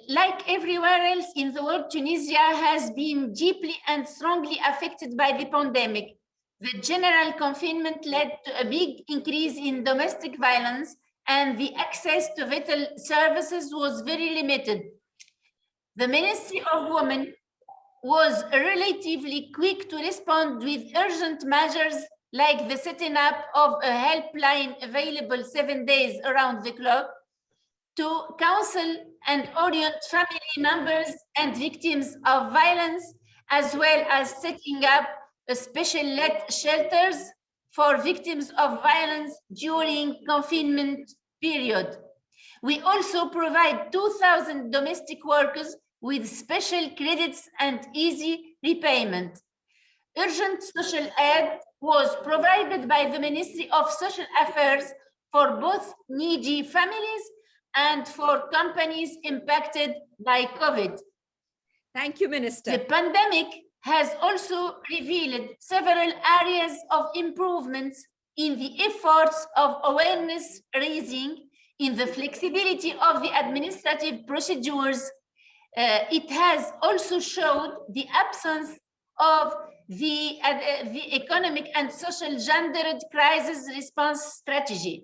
like everywhere else in the world, Tunisia has been deeply and strongly affected by the pandemic. The general confinement led to a big increase in domestic violence, and the access to vital services was very limited. The Ministry of Women was relatively quick to respond with urgent measures like the setting up of a helpline available 7 days around the clock to counsel and orient family members and victims of violence, as well as setting up a special shelters for victims of violence during confinement period. We also provide 2,000 domestic workers with special credits and easy repayment. Urgent social aid was provided by the Ministry of Social Affairs for both needy families and for companies impacted by COVID. Thank you, Minister. The pandemic has also revealed several areas of improvements in the efforts of awareness raising, in the flexibility of the administrative procedures. It has also showed the absence of the economic and social gendered crisis response strategy.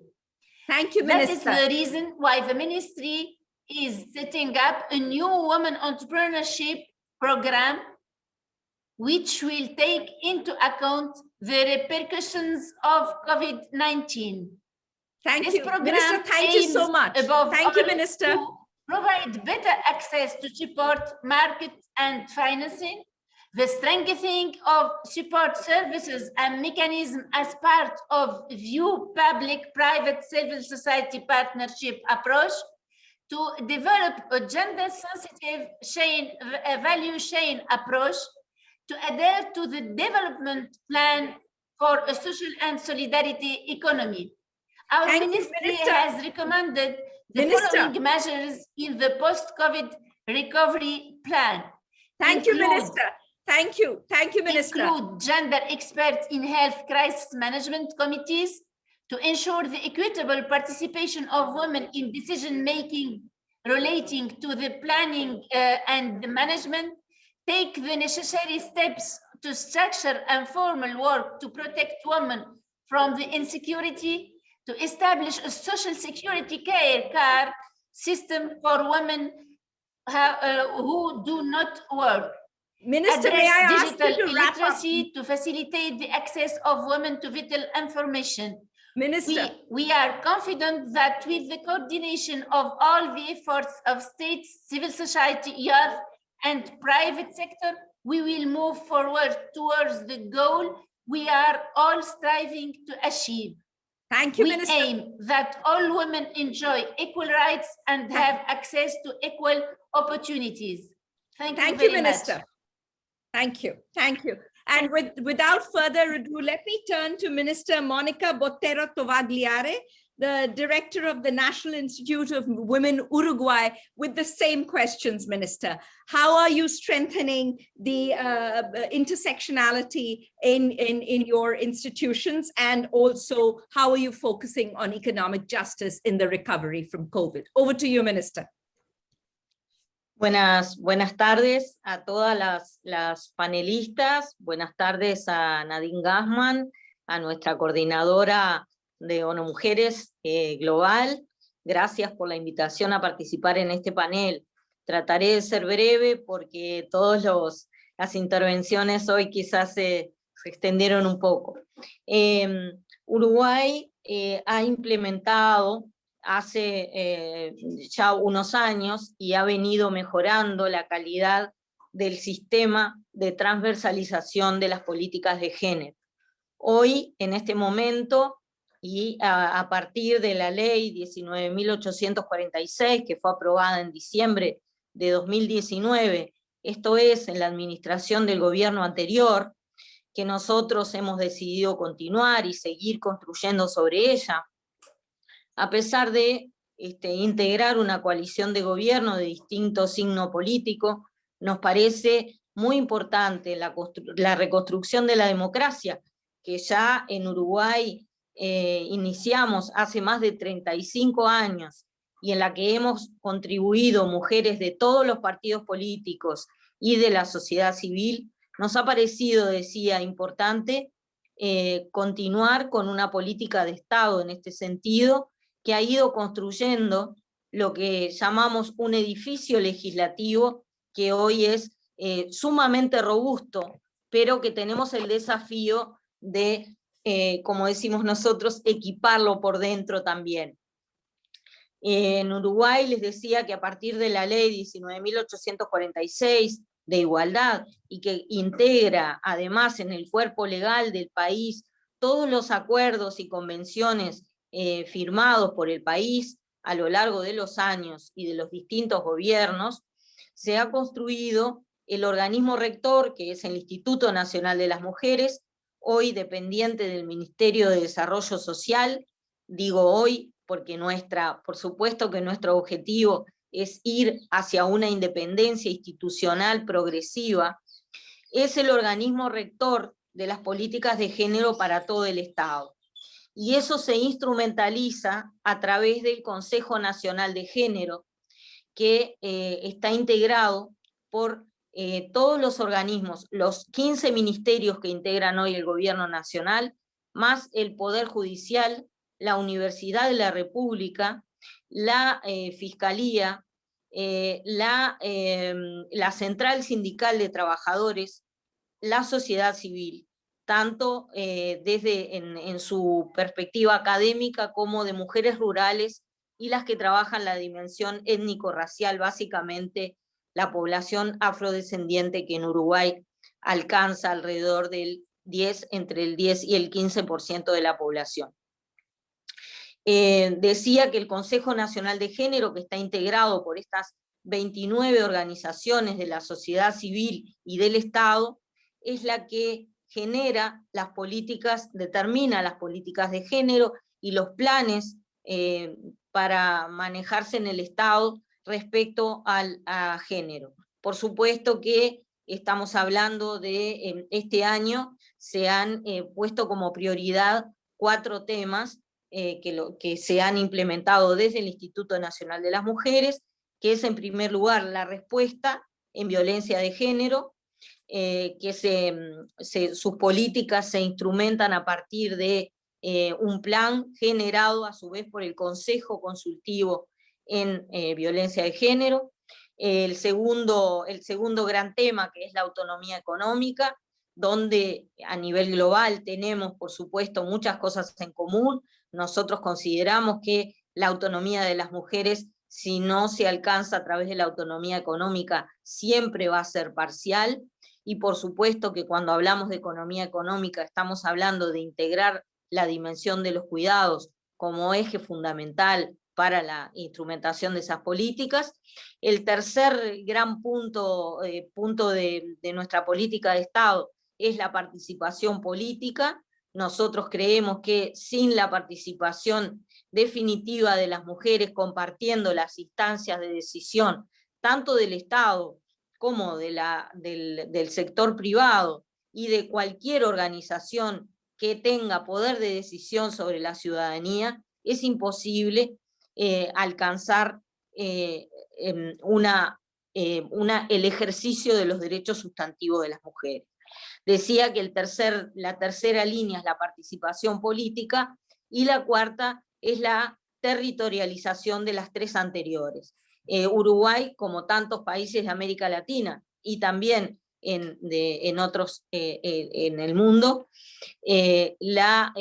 Thank you, Minister. That is the reason why the ministry is setting up a new women entrepreneurship program, which will take into account the repercussions of COVID-19. Thank This you. program Minister, thank you so aims much. above Thank you, all Minister. to provide better access to support market and financing, the strengthening of support services and mechanisms as part of view public-private civil society partnership approach, to develop a gender-sensitive value chain approach, to adhere to the development plan for a social and solidarity economy. Our ministry has recommended the following measures in the post-COVID recovery plan. Thank you, Minister. Thank you. Thank you, Minister. Include gender experts in health crisis management committees to ensure the equitable participation of women in decision-making relating to the planning and the management. Take the necessary steps to structure informal work to protect women from the insecurity, to establish a social security care card system for women who do not work. Minister, may I ask digital you to wrap up? illiteracy to facilitate the access of women to vital information. Minister. We are confident that with the coordination of all the efforts of states, civil society, youth, and private sector, we will move forward towards the goal we are all striving to achieve. Thank you, we Minister. aim that all women enjoy equal rights and have access to equal opportunities. Thank you very Minister. much. Thank you. Thank you. And without further ado, let me turn to Minister Monica Botero Tovagliare, the Director of the National Institute of Women Uruguay, with the same questions, Minister. How are you strengthening the intersectionality in your institutions? And also, how are you focusing on economic justice in the recovery from COVID? Over to you, Minister. Buenas tardes a todas las panelistas, buenas tardes a Nadine Gassman, a nuestra coordinadora de ONU Mujeres Global. Gracias por la invitación a participar en este panel. Trataré de ser breve porque todas las intervenciones hoy quizás se extendieron un poco. Uruguay ha implementado hace ya unos años y ha venido mejorando la calidad del sistema de transversalización de las políticas de género. Hoy, en este momento, y a partir de la ley 19.846, que fue aprobada en diciembre de 2019, esto es, en la administración del gobierno anterior, que nosotros hemos decidido continuar y seguir construyendo sobre ella, a pesar de integrar una coalición de gobierno de distinto signo político, nos parece muy importante la reconstrucción de la democracia, que ya en Uruguay iniciamos hace más de 35 años, y en la que hemos contribuido mujeres de todos los partidos políticos y de la sociedad civil. Nos ha parecido, decía, importante continuar con una política de Estado en este sentido, que ha ido construyendo lo que llamamos un edificio legislativo que hoy es sumamente robusto, pero que tenemos el desafío de, como decimos nosotros, equiparlo por dentro también. En Uruguay les decía que a partir de la ley 19.846 de igualdad, y que integra además en el cuerpo legal del país todos los acuerdos y convenciones firmados por el país a lo largo de los años y de los distintos gobiernos, se ha construido el organismo rector, que es el Instituto Nacional de las Mujeres, hoy dependiente del Ministerio de Desarrollo Social. Digo hoy porque por supuesto que nuestro objetivo es ir hacia una independencia institucional progresiva. Es el organismo rector de las políticas de género para todo el Estado. Y eso se instrumentaliza a través del Consejo Nacional de Género, que está integrado por todos los organismos, los 15 ministerios que integran hoy el gobierno nacional, más el Poder Judicial, la Universidad de la República, la Fiscalía, la Central Sindical de Trabajadores, la sociedad civil. tanto en su perspectiva académica como de mujeres rurales y las que trabajan la dimensión étnico-racial, básicamente la población afrodescendiente, que en Uruguay alcanza alrededor del entre el 10 y el 15% de la población. Decía que el Consejo Nacional de Género, que está integrado por estas 29 organizaciones de la sociedad civil y del Estado, es la que genera las políticas, determina las políticas de género y los planes para manejarse en el Estado respecto a género. Por supuesto que estamos hablando de este año, se han puesto como prioridad 4 temas que se han implementado desde el Instituto Nacional de las Mujeres, que es en primer lugar la respuesta en violencia de género, que sus políticas se instrumentan a partir de un plan generado a su vez por el Consejo Consultivo en Violencia de Género. El segundo gran tema, que es la autonomía económica, donde a nivel global tenemos, por supuesto, muchas cosas en común. Nosotros consideramos que la autonomía de las mujeres, si no se alcanza a través de la autonomía económica, siempre va a ser parcial, y por supuesto que cuando hablamos de economía económica estamos hablando de integrar la dimensión de los cuidados como eje fundamental para la instrumentación de esas políticas. El tercer gran punto de nuestra política de Estado es la participación política. Nosotros creemos que sin la participación definitiva de las mujeres compartiendo las instancias de decisión, tanto del Estado como del sector privado y de cualquier organización que tenga poder de decisión sobre la ciudadanía, es imposible alcanzar el ejercicio de los derechos sustantivos de las mujeres. Decía que la tercera línea es la participación política y la cuarta es la territorialización de las 3 anteriores. Uruguay, como tantos países de América Latina y también en otros en el mundo, la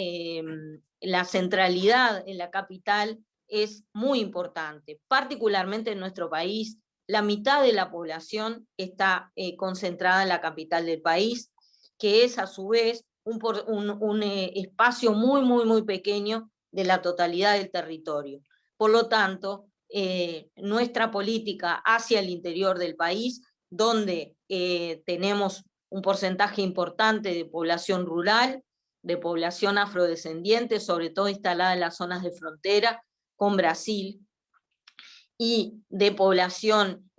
centralidad en la capital es muy importante, particularmente en nuestro país. La mitad de la población está concentrada en la capital del país, que es a su vez un espacio muy pequeño de la totalidad del territorio. Por lo tanto, nuestra política hacia el interior del país, donde tenemos un porcentaje importante de población rural, de población afrodescendiente, sobre todo instalada en las zonas de frontera con Brasil, y de población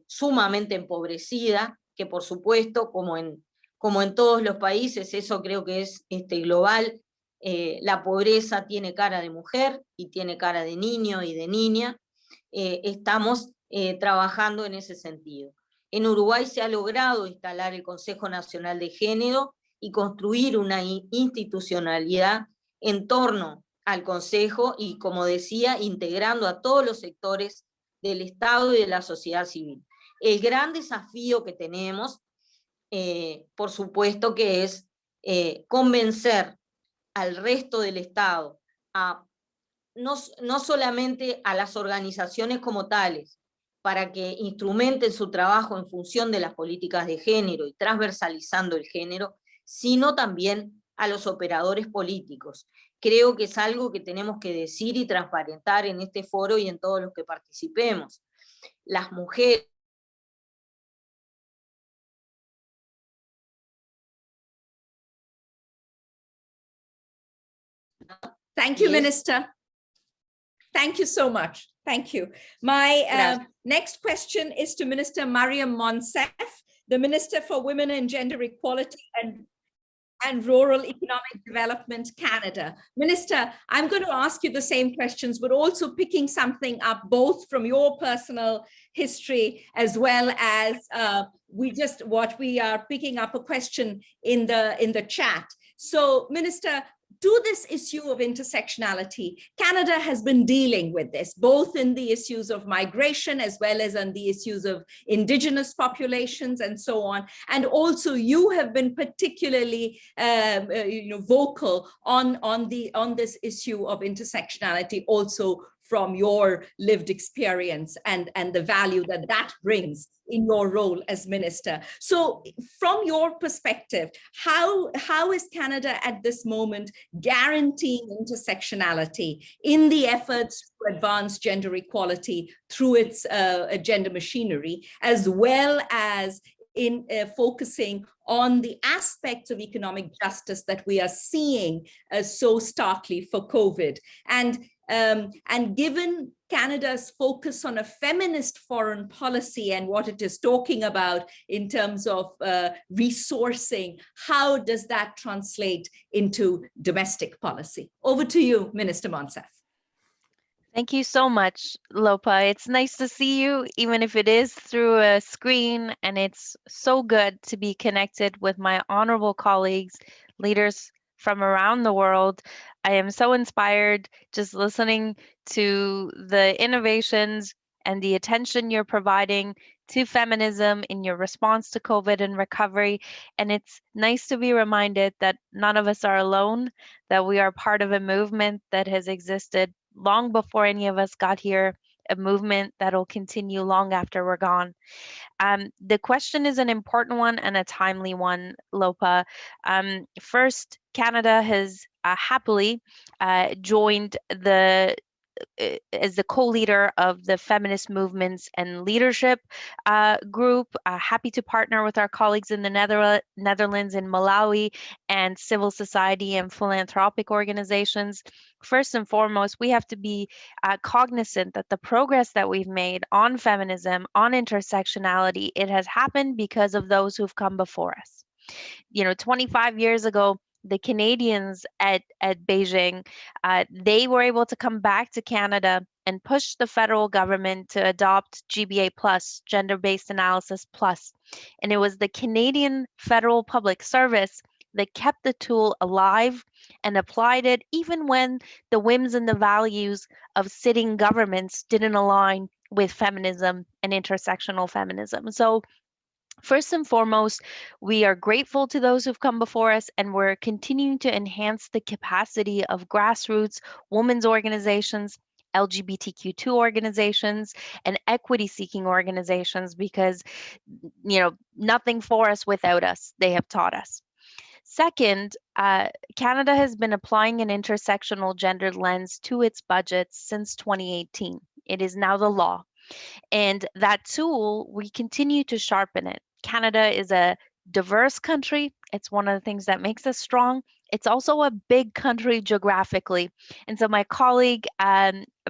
sumamente empobrecida, que por supuesto, como en todos los países, eso creo que es global, la pobreza tiene cara de mujer y tiene cara de niño y de niña. Estamos trabajando en ese sentido. En Uruguay se ha logrado instalar el Consejo Nacional de Género y construir una institucionalidad en torno al Consejo y, como decía, integrando a todos los sectores del Estado y de la sociedad civil. El gran desafío que tenemos, por supuesto, que es convencer al resto del Estado, no solamente a las organizaciones como tales, para que instrumenten su trabajo en función de las políticas de género y transversalizando el género, sino también a los operadores políticos. Creo que es algo que tenemos que decir y transparentar en este foro y en todos los que participemos. Las mujeres... Thank you, Minister. Thank you so much. Thank you. My next question is to Minister Mariam Monsef, the Minister for Women and Gender Equality and Rural Economic Development, Canada. Minister, I'm going to ask you the same questions, but also picking something up both from your personal history as well as we are picking up a question in the chat. So, Minister, to this issue of intersectionality, Canada has been dealing with this, both in the issues of migration as well as on the issues of indigenous populations and so on. And also you have been particularly vocal on this issue of intersectionality also from your lived experience and the value that that brings in your role as minister. So from your perspective, how is Canada at this moment guaranteeing intersectionality in the efforts to advance gender equality through its gender machinery, as well as in focusing on the aspects of economic justice that we are seeing so starkly for COVID? And given Canada's focus on a feminist foreign policy and what it is talking about in terms of resourcing, how does that translate into domestic policy? Over to you, Minister Monsef. Thank you so much, Lopa. It's nice to see you, even if it is through a screen, and it's so good to be connected with my honorable colleagues, leaders from around the world. I am so inspired just listening to the innovations and the attention you're providing to feminism in your response to COVID and recovery. And it's nice to be reminded that none of us are alone, that we are part of a movement that has existed long before any of us got here, a movement that will continue long after we're gone. The question is an important one and a timely one, Lopa. First, Canada has happily joined as the co-leader of the feminist movements and leadership group. Happy to partner with our colleagues in the Netherlands, in Malawi, and civil society and philanthropic organizations. First and foremost, we have to be cognizant that the progress that we've made on feminism, on intersectionality, it has happened because of those who've come before us. 25 years ago, the Canadians at Beijing, they were able to come back to Canada and push the federal government to adopt GBA+, Gender-Based Analysis Plus. And it was the Canadian Federal Public Service that kept the tool alive and applied it even when the whims and the values of sitting governments didn't align with feminism and intersectional feminism. So first and foremost, we are grateful to those who've come before us, and we're continuing to enhance the capacity of grassroots women's organizations, LGBTQ2 organizations, and equity-seeking organizations, because, nothing for us without us, they have taught us. Second, Canada has been applying an intersectional gendered lens to its budgets since 2018. It is now the law. And that tool, we continue to sharpen it. Canada is a diverse country. It's one of the things that makes us strong. It's also a big country geographically. And so my colleague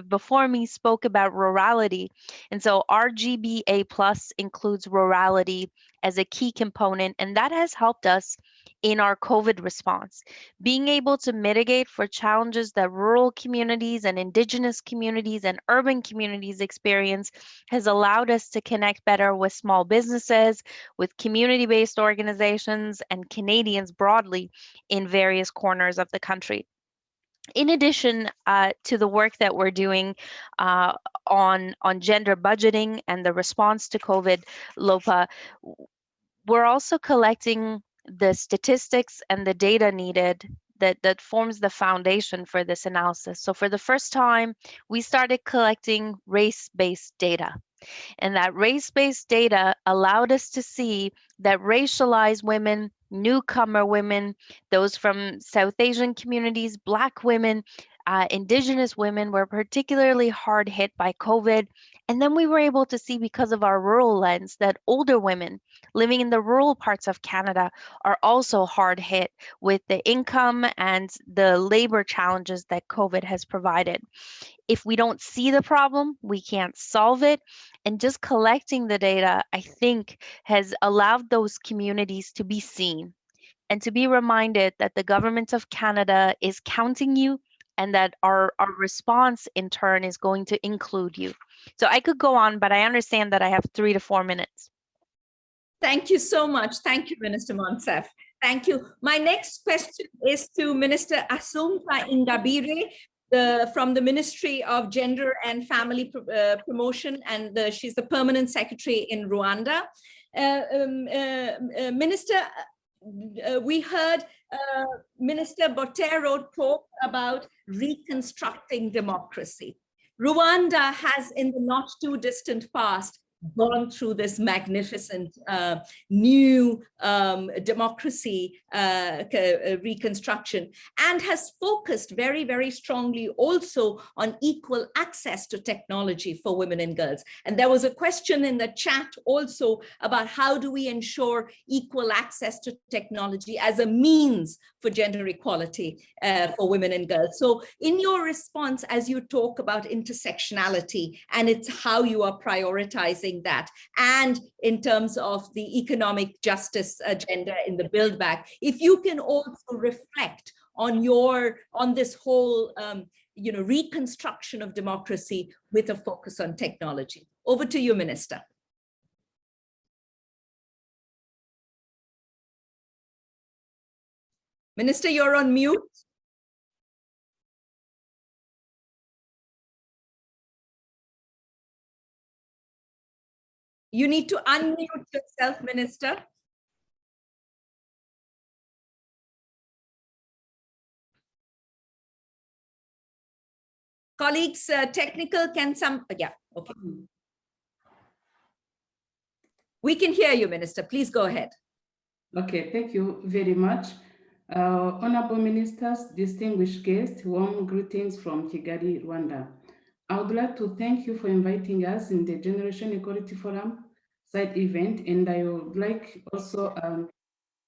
before me spoke about rurality. And so our GBA Plus includes rurality as a key component, and that has helped us in our COVID response. Being able to mitigate for challenges that rural communities and indigenous communities and urban communities experience has allowed us to connect better with small businesses, with community-based organizations, and Canadians broadly in various corners of the country. In addition to the work that we're doing on gender budgeting and the response to COVID, Lopa, we're also collecting the statistics and the data needed that forms the foundation for this analysis. So for the first time, we started collecting race-based data. And that race-based data allowed us to see that racialized women, newcomer women, those from South Asian communities, Black women, Indigenous women were particularly hard hit by COVID. And then we were able to see, because of our rural lens, that older women living in the rural parts of Canada are also hard hit with the income and the labor challenges that COVID has provided. If we don't see the problem, we can't solve it. And just collecting the data, I think, has allowed those communities to be seen and to be reminded that the government of Canada is counting you, and that our response in turn is going to include you. So I could go on, but I understand that I have 3 to 4 minutes. Thank you so much. Thank you, Minister Monsef. Thank you. My next question is to Minister Assumpta Ingabire, from the Ministry of Gender and Family Promotion, and she's the Permanent Secretary in Rwanda. Minister, we heard Minister Botero talk about reconstructing democracy. Rwanda has, in the not too distant past, gone through this magnificent new democracy reconstruction, and has focused very, very strongly also on equal access to technology for women and girls. And there was a question in the chat also about how do we ensure equal access to technology as a means for gender equality for women and girls. So in your response, as you talk about intersectionality, and it's how you are prioritizing that, and in terms of the economic justice agenda in the Build Back, if you can also reflect on this whole reconstruction of democracy with a focus on technology. Over to you, Minister. Minister, you're on mute. You need to unmute yourself, Minister. Colleagues, technical, yeah, okay. We can hear you, Minister. Please go ahead. Okay, thank you very much. Honorable Ministers, distinguished guests, warm greetings from Kigali, Rwanda. I would like to thank you for inviting us in the Generation Equality Forum side event, and I would like also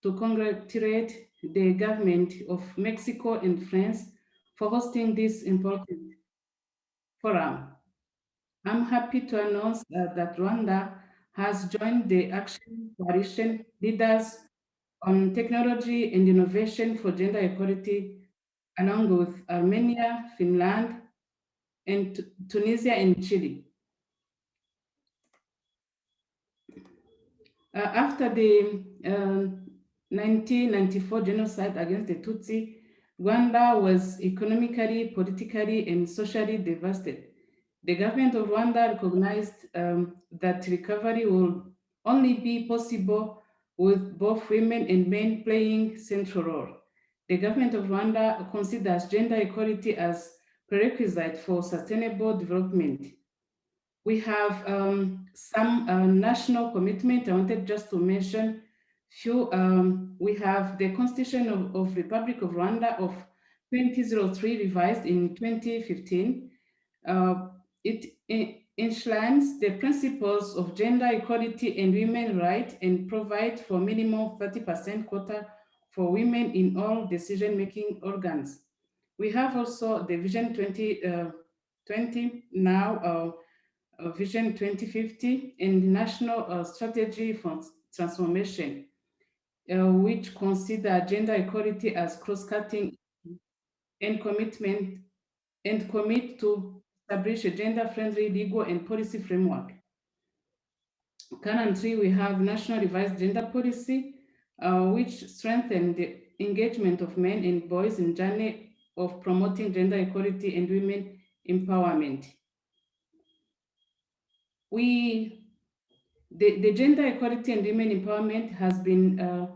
to congratulate the government of Mexico and France for hosting this important forum. I'm happy to announce that Rwanda has joined the Action Coalition Leaders on Technology and Innovation for Gender Equality, along with Armenia, Finland, and Tunisia and Chile. After the 1994 genocide against the Tutsi, Rwanda was economically, politically, and socially devastated. The government of Rwanda recognized that recovery will only be possible with both women and men playing central role. The government of Rwanda considers gender equality as prerequisite for sustainable development. We have some national commitment. I wanted just to mention few. We have the Constitution of Republic of Rwanda of 2003 revised in 2015. It enshrines the principles of gender equality and women's rights and provides for minimum 30% quota for women in all decision-making organs. We have also the Vision 2020 now, Vision 2050 and the National Strategy for Transformation, which consider gender equality as cross-cutting and commit to establish a gender-friendly legal and policy framework. Currently, we have National Revised Gender Policy, which strengthens the engagement of men and boys in the journey of promoting gender equality and women empowerment. The gender equality and women empowerment has been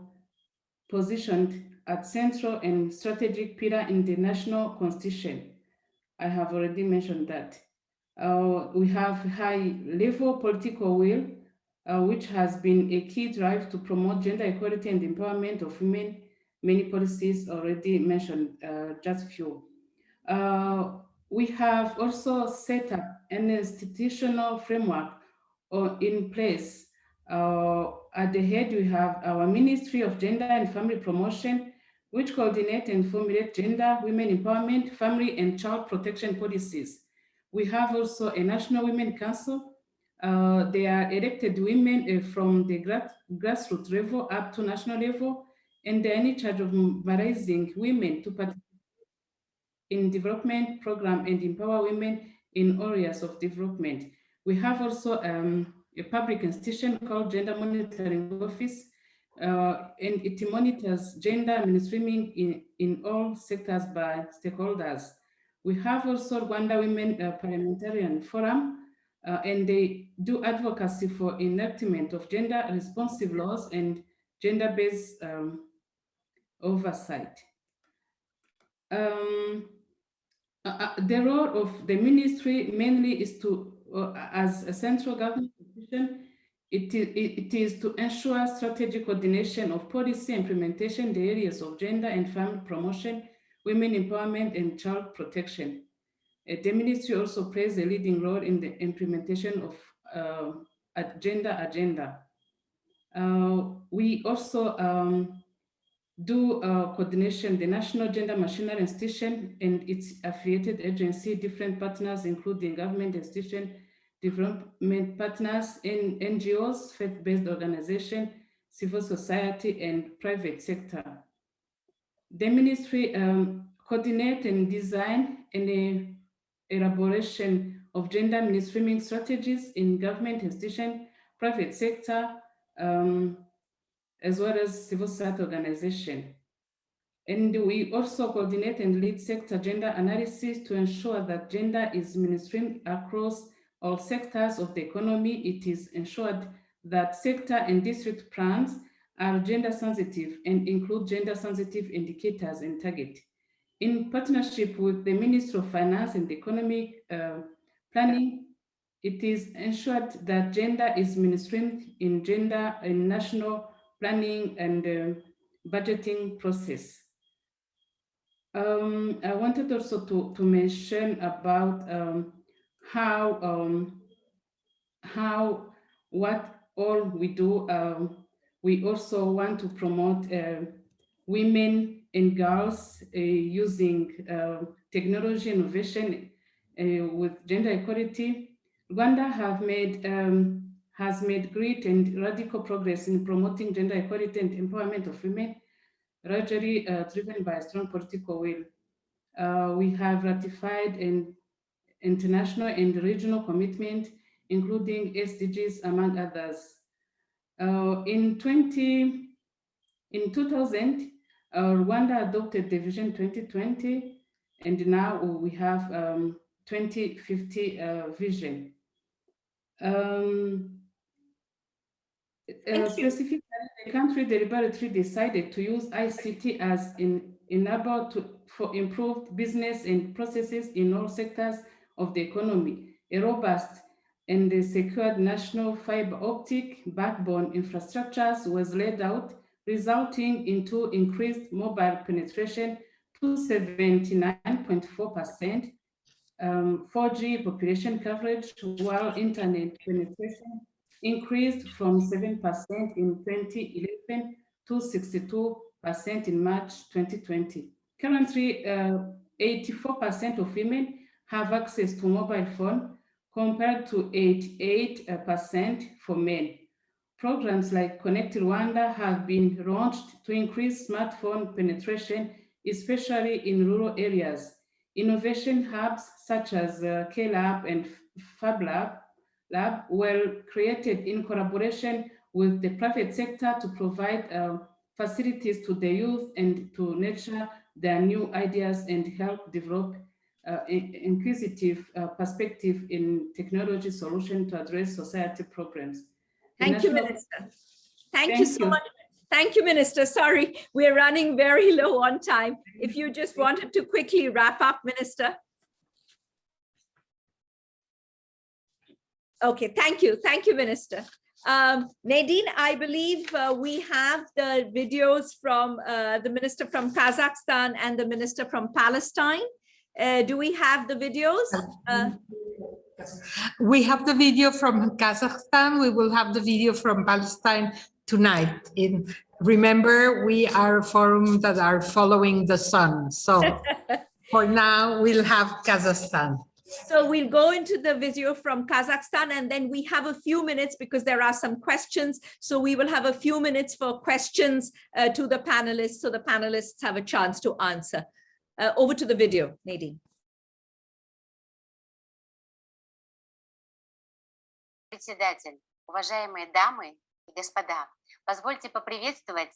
positioned at central and strategic pillar in the national constitution. I have already mentioned that. We have high-level political will, which has been a key drive to promote gender equality and empowerment of women. Many policies already mentioned, just a few. We have also set up an institutional framework in place. At the head, we have our Ministry of Gender and Family Promotion, which coordinate and formulate gender, women empowerment, family and child protection policies. We have also a National Women Council. They are elected women from the grassroots level up to national level, and they are in charge of mobilizing women to participate in development program and empower women in areas of development. We have also a public institution called Gender Monitoring Office, and it monitors gender mainstreaming in all sectors by stakeholders. We have also Rwanda Women Parliamentarian Forum, and they do advocacy for enactment of gender-responsive laws and gender-based oversight. The role of the ministry mainly is to, as a central government institution, it is to ensure strategic coordination of policy implementation in the areas of gender and family promotion, women empowerment, and child protection. The ministry also plays a leading role in the implementation of gender agenda. We also do coordination, the National Gender Machinery Institution and its affiliated agency, different partners, including government institution, development partners, and NGOs, faith-based organization, civil society, and private sector. The ministry coordinate and design and elaboration of gender mainstreaming strategies in government institution, private sector, as well as civil society organization. And we also coordinate and lead sector gender analysis to ensure that gender is mainstreamed across all sectors of the economy. It is ensured that sector and district plans are gender sensitive and include gender sensitive indicators and target. In partnership with the Ministry of Finance and Economic Planning, it is ensured that gender is mainstreamed in national planning and budgeting process. I wanted also to mention about what all we do. We also want to promote women and girls using technology innovation with gender equality. Rwanda has made great and radical progress in promoting gender equality and empowerment of women, largely driven by a strong political will. We have ratified an international and regional commitment, including SDGs, among others. In 2000, Rwanda adopted the Vision 2020, and now we have 2050 vision. Specifically, the country deliberately decided to use ICT as an enabler for improved business and processes in all sectors of the economy. A robust and secured national fiber optic backbone infrastructures was laid out, resulting into increased mobile penetration to 79.4%, 4G population coverage, while internet penetration increased from 7% in 2011 to 62% in March 2020. Currently, 84% of women have access to mobile phone compared to 88% for men. Programs like Connect Rwanda have been launched to increase smartphone penetration, especially in rural areas. Innovation hubs such as K-Lab and Fab Lab were created in collaboration with the private sector to provide facilities to the youth and to nurture their new ideas and help develop inquisitive perspective in technology solution to address society problems. Thank you, Minister. Thank you so much. Thank you, Minister. Sorry, we're running very low on time. If you just wanted to quickly wrap up, Minister. Okay, thank you. Thank you, Minister. Nadine, I believe we have the videos from the Minister from Kazakhstan and the Minister from Palestine. Do we have the videos? We have the video from Kazakhstan. We will have the video from Palestine tonight. Remember, we are a forum that are following the sun. So for now, we'll have Kazakhstan. So we'll go into the video from Kazakhstan, and then we have a few minutes because there are some questions. So we will have a few minutes for questions to the panelists, so the panelists have a chance to answer. Over to the video, Nadine. Председатель, уважаемые дамы и господа, Позвольте поприветствовать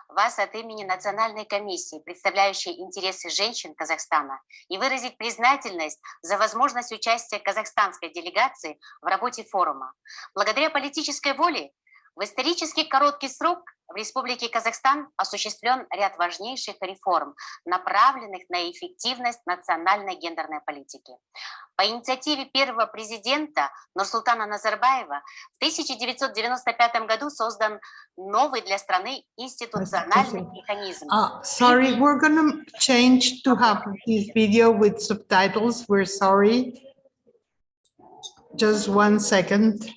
вас от имени Национальной комиссии, представляющей интересы женщин Казахстана, и выразить признательность за возможность участия казахстанской делегации в работе форума. Благодаря политической воле в исторически короткий срок в Республике Казахстан осуществлен ряд важнейших реформ, направленных на эффективность национальной гендерной политики. По инициативе первого президента Нурсултана Назарбаева в 1995 году создан новый для страны институциональный механизм. Sorry, we're going to change to have this video with subtitles. We're sorry. Just 1 second.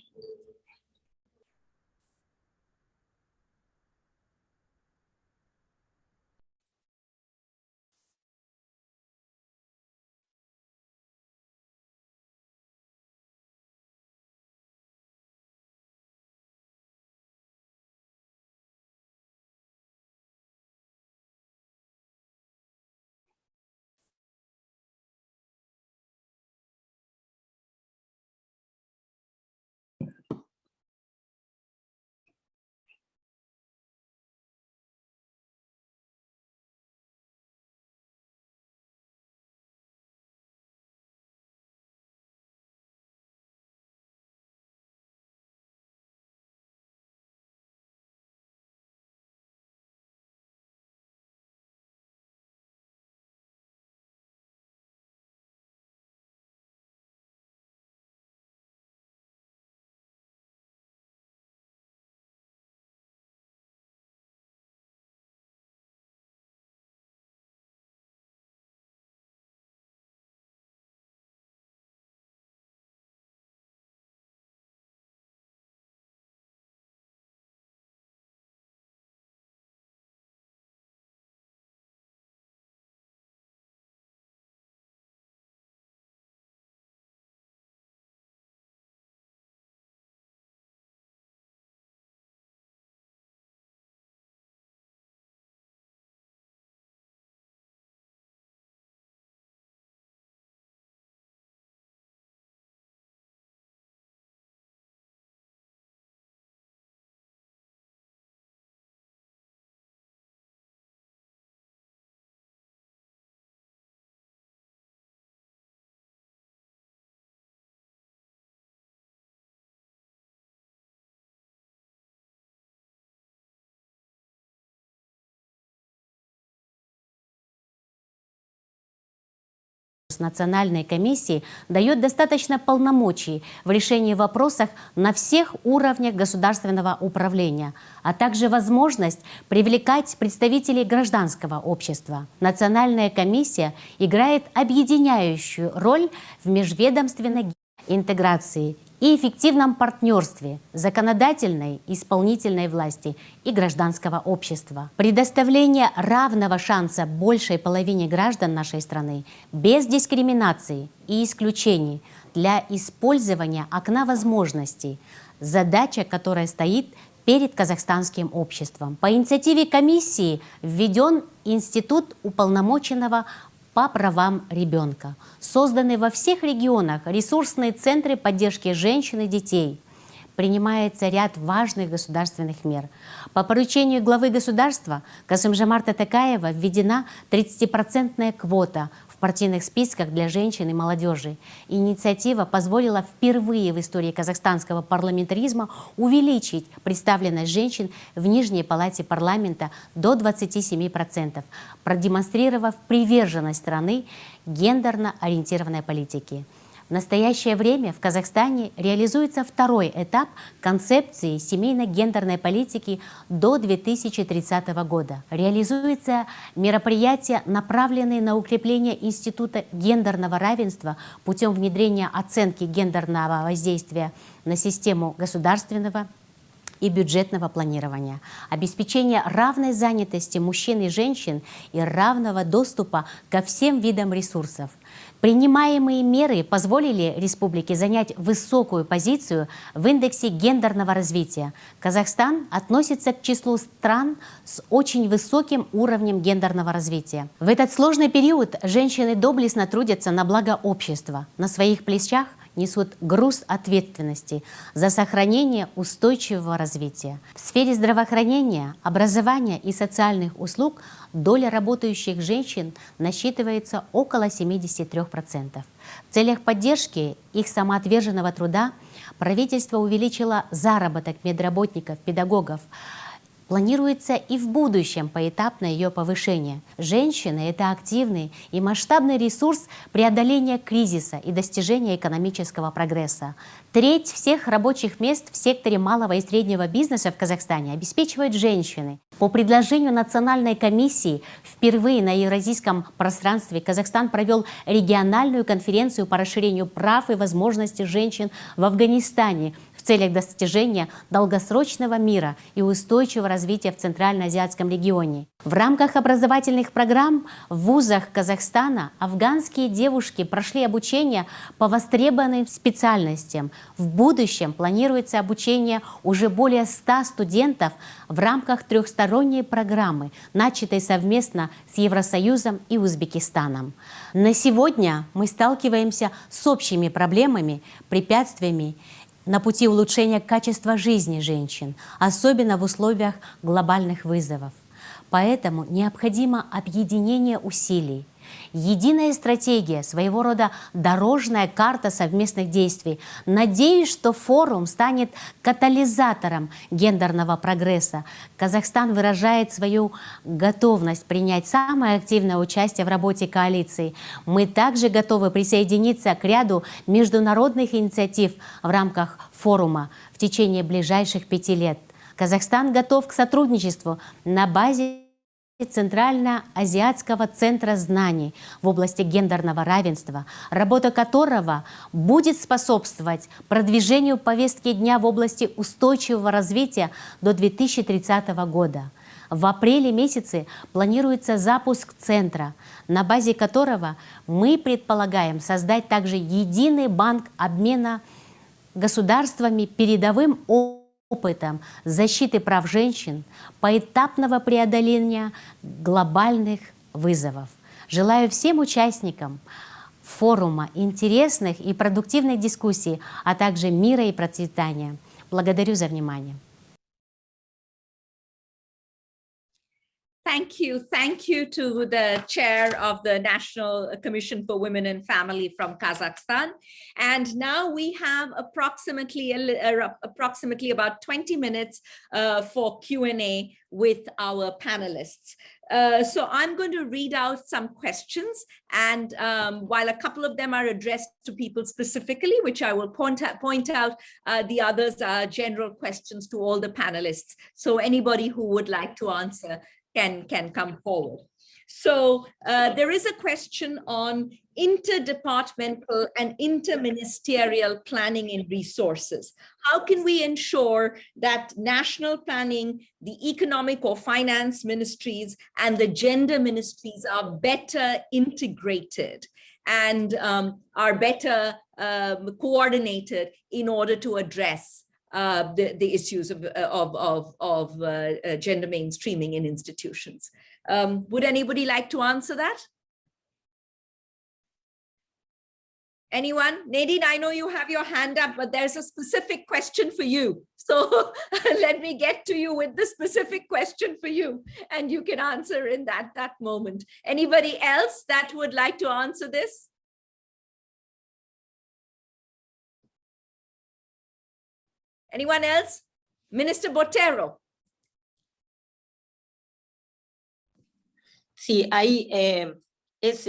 Национальной комиссии дает достаточно полномочий в решении вопросов на всех уровнях государственного управления, а также возможность привлекать представителей гражданского общества. Национальная комиссия играет объединяющую роль в межведомственной интеграции и эффективном партнерстве законодательной, исполнительной власти и гражданского общества. Предоставление равного шанса большей половине граждан нашей страны без дискриминации и исключений для использования окна возможностей – задача, которая стоит перед казахстанским обществом. По инициативе комиссии введен институт уполномоченного по правам ребенка. Созданы во всех регионах ресурсные центры поддержки женщин и детей. Принимается ряд важных государственных мер. По поручению главы государства Касым-Жомарта Токаева введена 30% квота в партийных списках для женщин и молодежи. Инициатива позволила впервые в истории казахстанского парламентаризма увеличить представленность женщин в Нижней палате парламента до 27%, продемонстрировав приверженность страны гендерно ориентированной политике. В настоящее время в Казахстане реализуется второй этап концепции семейно-гендерной политики до 2030 года. Реализуются мероприятия, направленные на укрепление института гендерного равенства путем внедрения оценки гендерного воздействия на систему государственного и бюджетного планирования, обеспечение равной занятости мужчин и женщин и равного доступа ко всем видам ресурсов. Принимаемые меры позволили республике занять высокую позицию в индексе гендерного развития. Казахстан относится к числу стран с очень высоким уровнем гендерного развития. В этот сложный период женщины доблестно трудятся на благо общества. На своих плечах несут груз ответственности за сохранение устойчивого развития. В сфере здравоохранения, образования и социальных услуг доля работающих женщин насчитывается около 73%. В целях поддержки их самоотверженного труда правительство увеличило заработок медработников, педагогов. Планируется и в будущем поэтапное ее повышение. Женщины – это активный и масштабный ресурс преодоления кризиса и достижения экономического прогресса. Треть всех рабочих мест в секторе малого и среднего бизнеса в Казахстане обеспечивают женщины. По предложению Национальной комиссии впервые на евразийском пространстве Казахстан провел региональную конференцию по расширению прав и возможностей женщин в Афганистане в целях достижения долгосрочного мира и устойчивого развития в Центральноазиатском регионе. В рамках образовательных программ в вузах Казахстана афганские девушки прошли обучение по востребованным специальностям. В будущем планируется обучение уже более 100 студентов в рамках трехсторонней программы, начатой совместно с Евросоюзом и Узбекистаном. На сегодня мы сталкиваемся с общими проблемами, препятствиями на пути улучшения качества жизни женщин, особенно в условиях глобальных вызовов. Поэтому необходимо объединение усилий. Единая стратегия, своего рода дорожная карта совместных действий. Надеюсь, что форум станет катализатором гендерного прогресса. Казахстан выражает свою готовность принять самое активное участие в работе коалиции. Мы также готовы присоединиться к ряду международных инициатив в рамках форума в течение ближайших 5 лет. Казахстан готов к сотрудничеству на базе Центральноазиатского центра знаний в области гендерного равенства, работа которого будет способствовать продвижению повестки дня в области устойчивого развития до 2030 года. В апреле месяце планируется запуск центра, на базе которого мы предполагаем создать также единый банк обмена государствами передовым опытом защиты прав женщин, поэтапного преодоления глобальных вызовов. Желаю всем участникам форума интересных и продуктивных дискуссий, а также мира и процветания. Благодарю за внимание. Thank you to the chair of the National Commission for Women and Family from Kazakhstan. And now we have approximately about 20 minutes for Q&A with our panelists. So I'm going to read out some questions, and while a couple of them are addressed to people specifically, which I will point out, the others are general questions to all the panelists. So anybody who would like to answer can come forward. So there is a question on interdepartmental and interministerial planning and resources. How can we ensure that national planning, the economic or finance ministries, and the gender ministries are better integrated and are better coordinated in order to address the issues of gender mainstreaming in institutions? Would anybody like to answer that? Anyone? Nadine, I know you have your hand up, but there's a specific question for you. So let me get to you with the specific question for you, and you can answer in that moment. Anybody else that would like to answer this? Anyone else? Minister Botero. Sí, ahí es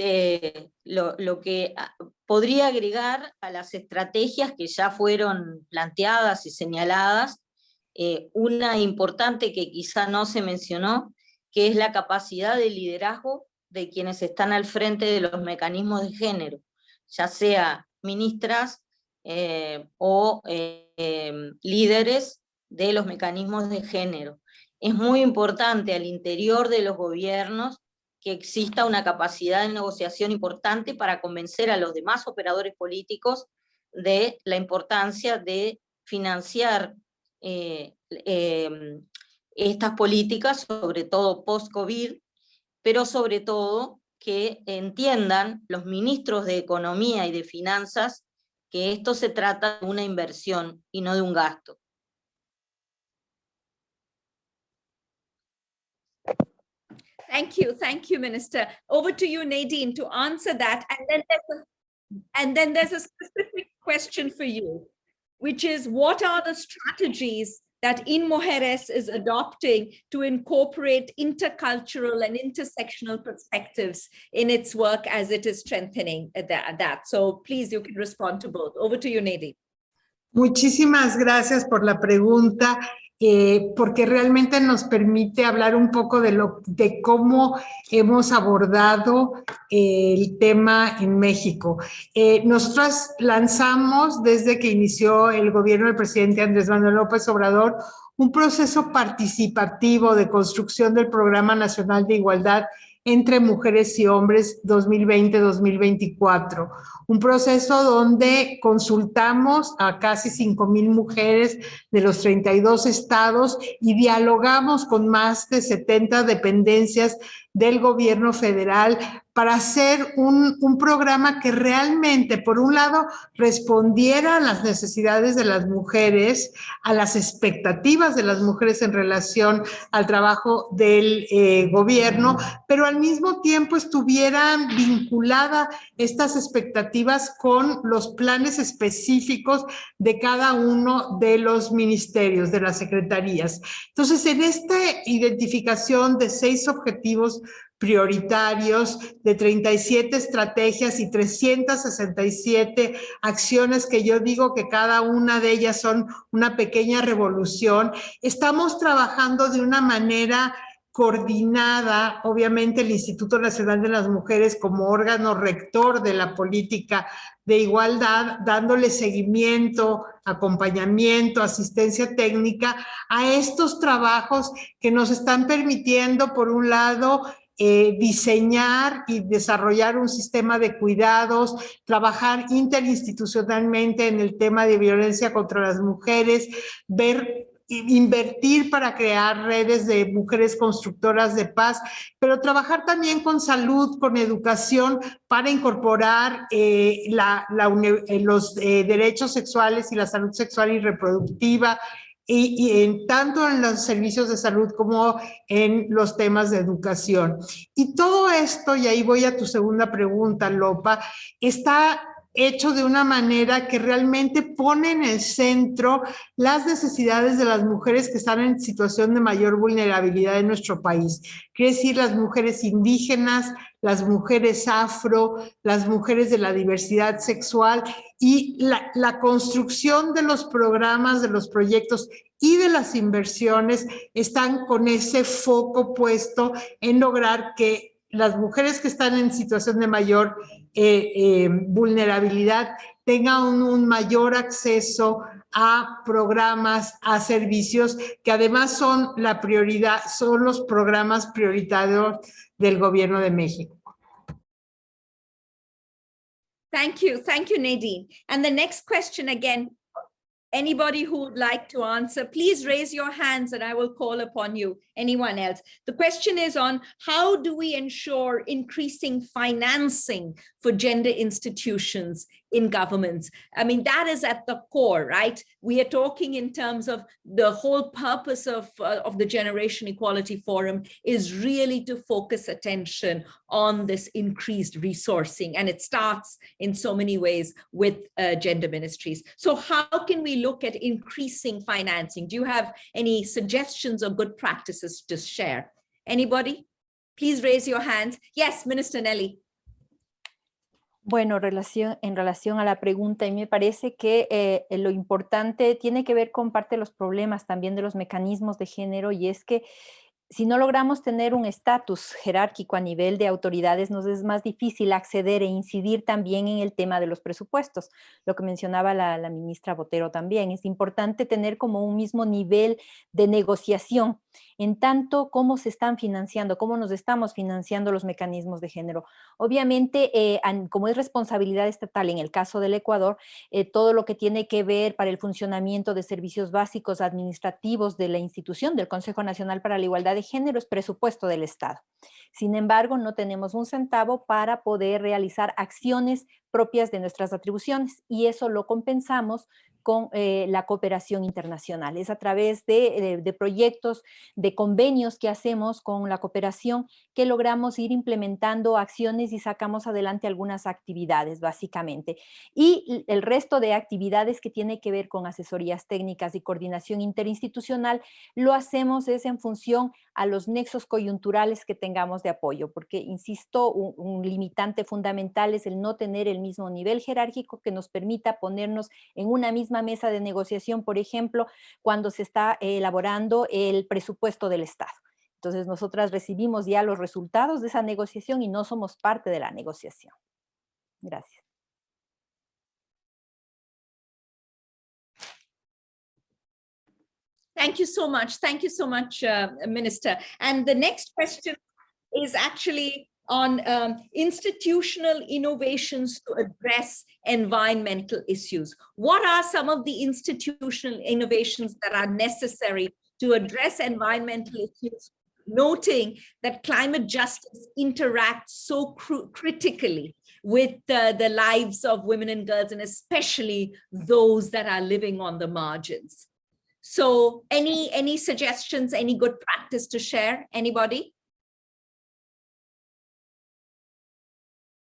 lo que podría agregar a las estrategias que ya fueron planteadas y señaladas, una importante que quizá no se mencionó, que es la capacidad de liderazgo de quienes están al frente de los mecanismos de género, ya sea ministras o líderes de los mecanismos de género. Es muy importante al interior de los gobiernos que exista una capacidad de negociación importante para convencer a los demás operadores políticos de la importancia de financiar estas políticas, sobre todo post-COVID, pero sobre todo que entiendan los ministros de Economía y de Finanzas que esto se trata de una inversión y no de un gasto. Thank you, Minister. Over to you, Nadine, to answer that. And then there's a specific question for you, which is, what are the strategies that Mujeres is adopting to incorporate intercultural and intersectional perspectives in its work as it is strengthening that? So please, you can respond to both. Over to you, Nadine. Muchísimas gracias por la pregunta, porque realmente nos permite hablar un poco de cómo hemos abordado el tema en México. Nosotros lanzamos, desde que inició el gobierno del presidente Andrés Manuel López Obrador, un proceso participativo de construcción del Programa Nacional de Igualdad entre Mujeres y Hombres 2020-2024. Un proceso donde consultamos a casi 5,000 mujeres de los 32 estados y dialogamos con más de 70 dependencias del gobierno federal para hacer un programa que realmente, por un lado, respondiera a las necesidades de las mujeres, a las expectativas de las mujeres en relación al trabajo del gobierno, pero al mismo tiempo estuvieran vinculadas estas expectativas con los planes específicos de cada uno de los ministerios, de las secretarías. Entonces, en esta identificación de 6 objetivos prioritarios, de 37 estrategias y 367 acciones que yo digo que cada una de ellas son una pequeña revolución, estamos trabajando de una manera coordinada, obviamente el Instituto Nacional de las Mujeres como órgano rector de la política de igualdad, dándole seguimiento, acompañamiento, asistencia técnica a estos trabajos que nos están permitiendo, por un lado, diseñar y desarrollar un sistema de cuidados, trabajar interinstitucionalmente en el tema de violencia contra las mujeres, invertir para crear redes de mujeres constructoras de paz, pero trabajar también con salud, con educación, para incorporar los derechos sexuales y la salud sexual y reproductiva, y tanto en los servicios de salud como en los temas de educación. Y todo esto, y ahí voy a tu segunda pregunta, Lopa, está hecho de una manera que realmente pone en el centro las necesidades de las mujeres que están en situación de mayor vulnerabilidad en nuestro país. Quiere decir, las mujeres indígenas, las mujeres afro, las mujeres de la diversidad sexual, y la construcción de los programas, de los proyectos y de las inversiones están con ese foco puesto en lograr que las mujeres que están en situación de mayor vulnerabilidad tengan un mayor acceso a programas, a servicios que además son la prioridad, son los programas prioritarios del Gobierno de México. Thank you, Nadine. And the next question again, anybody who would like to answer, please raise your hands and I will call upon you. Anyone else? The question is on how do we ensure increasing financing for gender institutions in governments? I mean, that is at the core, right? We are talking in terms of the whole purpose of the Generation Equality Forum is really to focus attention on this increased resourcing. And it starts in so many ways with gender ministries. So how can we look at increasing financing? Do you have any suggestions or good practices to share? Anybody? Please raise your hands. Yes, Minister Nelly. Bueno, en relación a la pregunta, y me parece que lo importante tiene que ver con parte de los problemas también de los mecanismos de género, y es que si no logramos tener un estatus jerárquico a nivel de autoridades, nos es más difícil acceder e incidir también en el tema de los presupuestos. Lo que mencionaba la ministra Botero también, es importante tener como un mismo nivel de negociación en tanto cómo se están financiando, cómo nos estamos financiando los mecanismos de género. Obviamente, como es responsabilidad estatal en el caso del Ecuador, todo lo que tiene que ver para el funcionamiento de servicios básicos administrativos de la institución del Consejo Nacional para la Igualdad de género es presupuesto del Estado. Sin embargo, no tenemos un centavo para poder realizar acciones propias de nuestras atribuciones y eso lo compensamos con la cooperación internacional. Es a través de proyectos, de convenios que hacemos con la cooperación que logramos ir implementando acciones y sacamos adelante algunas actividades, básicamente. Y el resto de actividades que tiene que ver con asesorías técnicas y coordinación interinstitucional, lo hacemos es en función a los nexos coyunturales que tengamos de apoyo, porque, insisto, un limitante fundamental es el no tener el mismo nivel jerárquico que nos permita ponernos en una misma mesa de negociación, por ejemplo, cuando se está elaborando el presupuesto del Estado. Entonces, nosotras recibimos ya los resultados de esa negociación y no somos parte de la negociación. Gracias. Thank you so much. Thank you so much, Minister. And the next question is actually on institutional innovations to address environmental issues. What are some of the institutional innovations that are necessary to address environmental issues, noting that climate justice interacts so critically with the lives of women and girls, and especially those that are living on the margins? So any suggestions, any good practice to share? Anybody?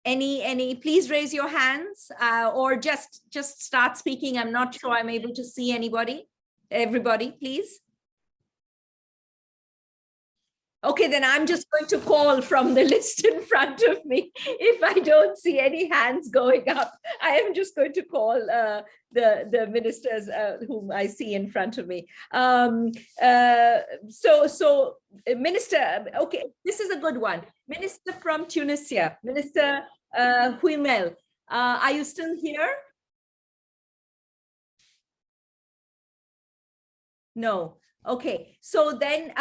Any, please raise your hands or just start speaking. I'm not sure I'm able to see anybody. Everybody, please. Okay, then I'm just going to call from the list in front of me. If I don't see any hands going up, I am just going to call the ministers whom I see in front of me. So Minister, okay, this is a good one. Minister from Tunisia, Minister Huimel, are you still here? No. Okay, so then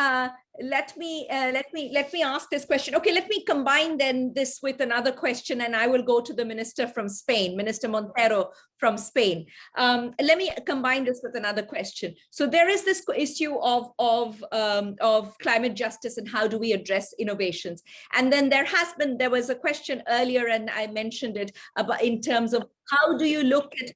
let me ask this question. Okay, let me combine then this with another question, and I will go to the minister from Spain, Minister Montero from Spain. Let me combine this with another question. So there is this issue of climate justice and how do we address innovations, and then there was a question earlier, and I mentioned it about in terms of how do you look at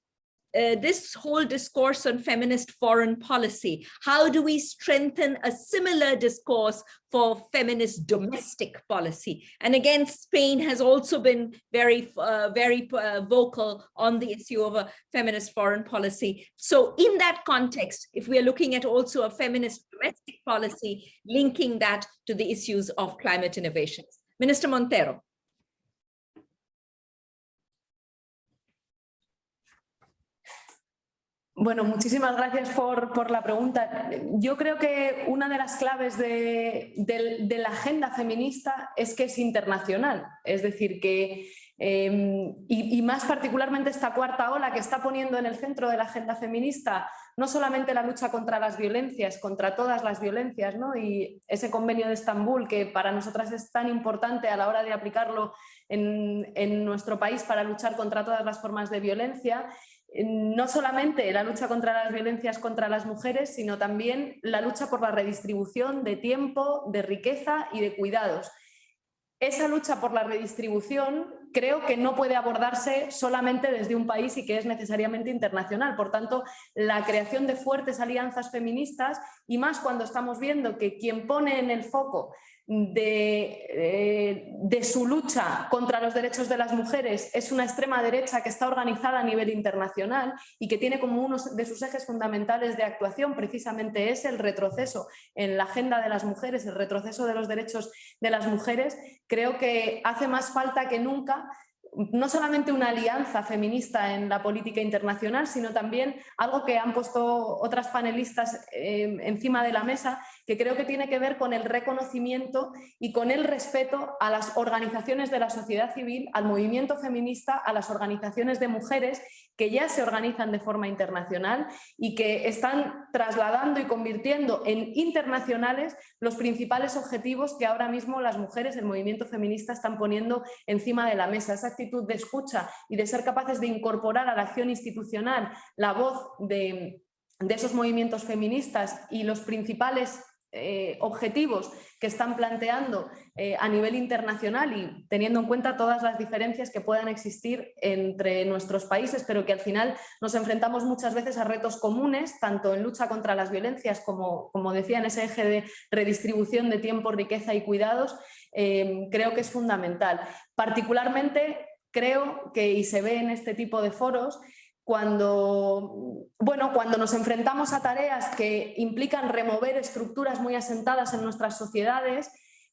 this whole discourse on feminist foreign policy? How do we strengthen a similar discourse for feminist domestic policy? And again, Spain has also been very vocal on the issue of a feminist foreign policy. So in that context, if we are looking at also a feminist domestic policy, linking that to the issues of climate innovations. Minister Montero. Bueno, muchísimas gracias por la pregunta. Yo creo que una de las claves de la agenda feminista es que es internacional. Es decir, que y más particularmente esta cuarta ola que está poniendo en el centro de la agenda feminista no solamente la lucha contra las violencias, contra todas las violencias, ¿no? Y ese convenio de Estambul que para nosotras es tan importante a la hora de aplicarlo en nuestro país para luchar contra todas las formas de violencia. No solamente la lucha contra las violencias contra las mujeres, sino también la lucha por la redistribución de tiempo, de riqueza y de cuidados. Esa lucha por la redistribución creo que no puede abordarse solamente desde un país y que es necesariamente internacional. Por tanto, la creación de fuertes alianzas feministas, y más cuando estamos viendo que quien pone en el foco de su lucha contra los derechos de las mujeres es una extrema derecha que está organizada a nivel internacional y que tiene como uno de sus ejes fundamentales de actuación precisamente es el retroceso en la agenda de las mujeres, el retroceso de los derechos de las mujeres. Creo que hace más falta que nunca no solamente una alianza feminista en la política internacional, sino también algo que han puesto otras panelistas encima de la mesa, que creo que tiene que ver con el reconocimiento y con el respeto a las organizaciones de la sociedad civil, al movimiento feminista, a las organizaciones de mujeres que ya se organizan de forma internacional y que están trasladando y convirtiendo en internacionales los principales objetivos que ahora mismo las mujeres, el movimiento feminista, están poniendo encima de la mesa. Esa actitud de escucha y de ser capaces de incorporar a la acción institucional la voz de esos movimientos feministas y los principales objetivos que están planteando a nivel internacional y teniendo en cuenta todas las diferencias que puedan existir entre nuestros países, pero que al final nos enfrentamos muchas veces a retos comunes, tanto en lucha contra las violencias como decía, en ese eje de redistribución de tiempo, riqueza y cuidados, creo que es fundamental. Particularmente creo que, y se ve en este tipo de foros, cuando nos enfrentamos a tareas que implican remover estructuras muy asentadas en nuestras sociedades,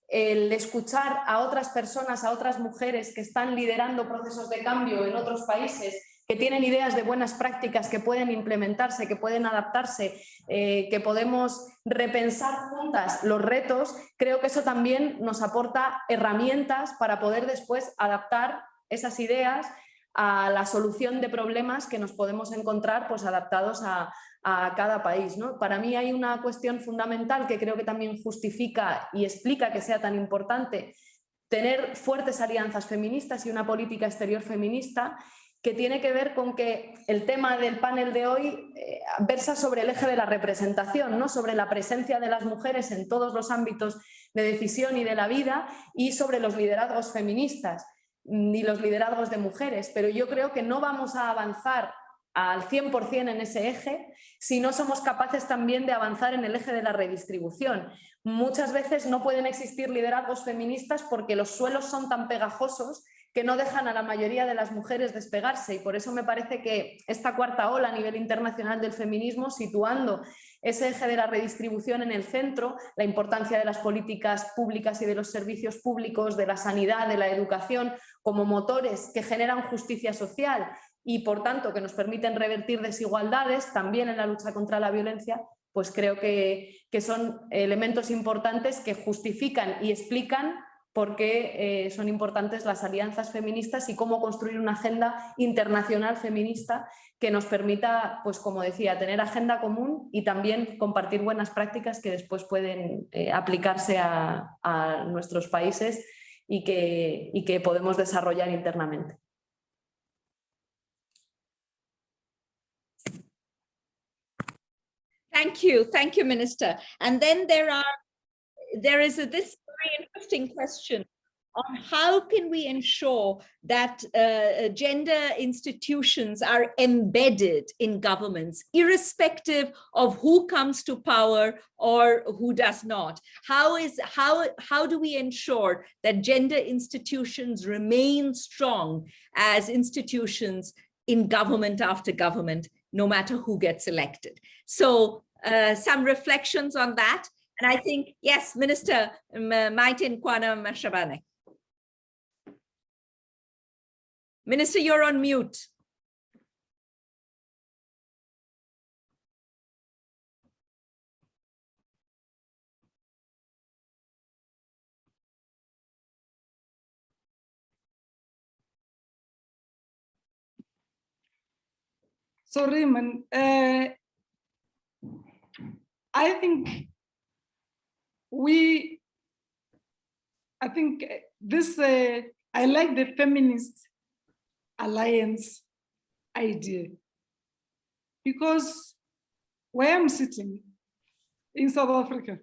el escuchar a otras personas, a otras mujeres que están liderando procesos de cambio en otros países, que tienen ideas de buenas prácticas que pueden implementarse, que pueden adaptarse, que podemos repensar juntas los retos, creo que eso también nos aporta herramientas para poder después adaptar esas ideas a la solución de problemas que nos podemos encontrar pues, adaptados a cada país, ¿no? Para mí hay una cuestión fundamental que creo que también justifica y explica que sea tan importante tener fuertes alianzas feministas y una política exterior feminista, que tiene que ver con que el tema del panel de hoy versa sobre el eje de la representación, ¿no? Sobre la presencia de las mujeres en todos los ámbitos de decisión y de la vida y sobre los liderazgos feministas y los liderazgos de mujeres, pero yo creo que no vamos a avanzar al 100% en ese eje si no somos capaces también de avanzar en el eje de la redistribución. Muchas veces no pueden existir liderazgos feministas porque los suelos son tan pegajosos que no dejan a la mayoría de las mujeres despegarse, y por eso me parece que esta cuarta ola a nivel internacional del feminismo, situando ese eje de la redistribución en el centro, la importancia de las políticas públicas y de los servicios públicos, de la sanidad, de la educación, como motores que generan justicia social y por tanto que nos permiten revertir desigualdades también en la lucha contra la violencia, pues creo que son elementos importantes que justifican y explican por qué son importantes las alianzas feministas y cómo construir una agenda internacional feminista que nos permita, pues como decía, tener agenda común y también compartir buenas prácticas que después pueden aplicarse a nuestros países y que podemos desarrollar internamente. Thank you, Minister. And then there is this very interesting question on how can we ensure that gender institutions are embedded in governments, irrespective of who comes to power or who does not. How do we ensure that gender institutions remain strong as institutions in government after government, no matter who gets elected? So some reflections on that. And I think, yes, Minister Maitin Kwana Mashabane. Minister, you're on mute. So Raymond, I think this, I like the feminist alliance idea, because where I'm sitting in South Africa,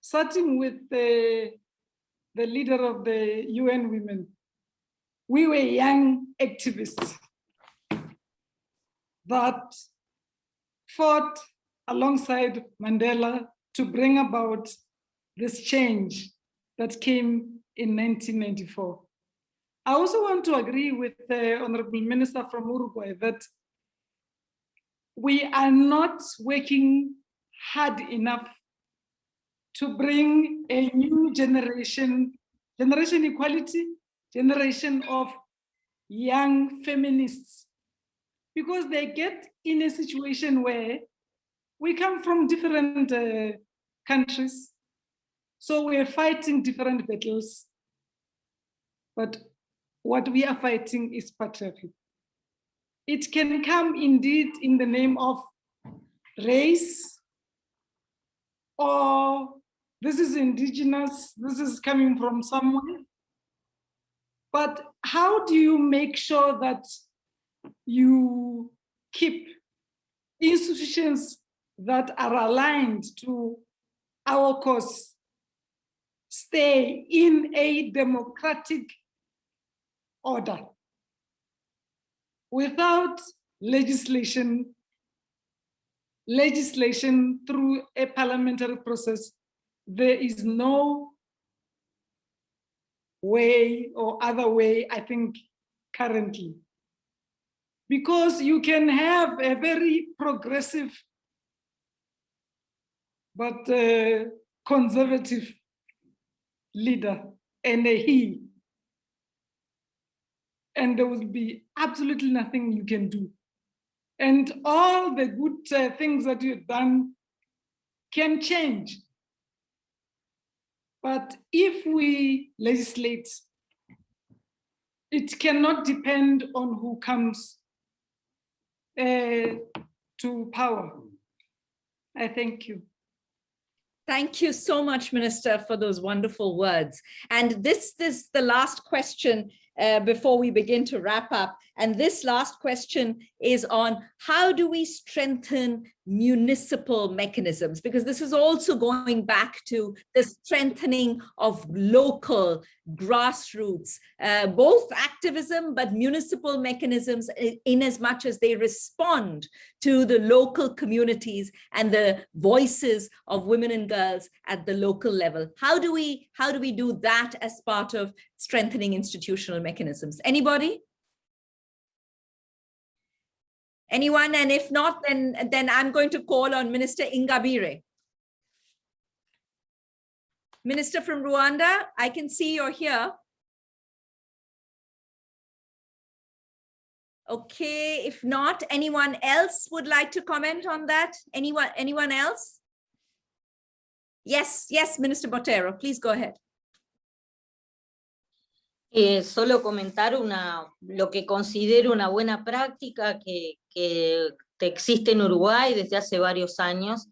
sitting with the leader of the UN Women, we were young activists that fought alongside Mandela to bring about this change that came in 1994. I also want to agree with the Honorable Minister from Uruguay that we are not working hard enough to bring a new generation equality, generation of young feminists, because they get in a situation where we come from different countries, so we are fighting different battles, but what we are fighting is patriarchy. It can come indeed in the name of race, or this is indigenous, this is coming from somewhere. But how do you make sure that you keep institutions that are aligned to our course, stay in a democratic order without legislation through a parliamentary process. There is no way or other way, I think, currently. Because you can have a very progressive but conservative leader and a he, and there will be absolutely nothing you can do. And all the good things that you've done can change. But if we legislate, it cannot depend on who comes to power. I thank you. Thank you so much, Minister, for those wonderful words. And this is the last question before we begin to wrap up. And this last question is on how do we strengthen municipal mechanisms? Because this is also going back to the strengthening of local grassroots, both activism, but municipal mechanisms in as much as they respond to the local communities and the voices of women and girls at the local level. How do we do that as part of strengthening institutional mechanisms? Anybody? Anyone? And if not, then I'm going to call on Minister Ingabire. Minister from Rwanda, I can see you're here. Okay, if not, anyone else would like to comment on that? Anyone else? Yes, Minister Botero, please go ahead. Solo comentar lo que considero una buena práctica que existe en Uruguay desde hace varios años,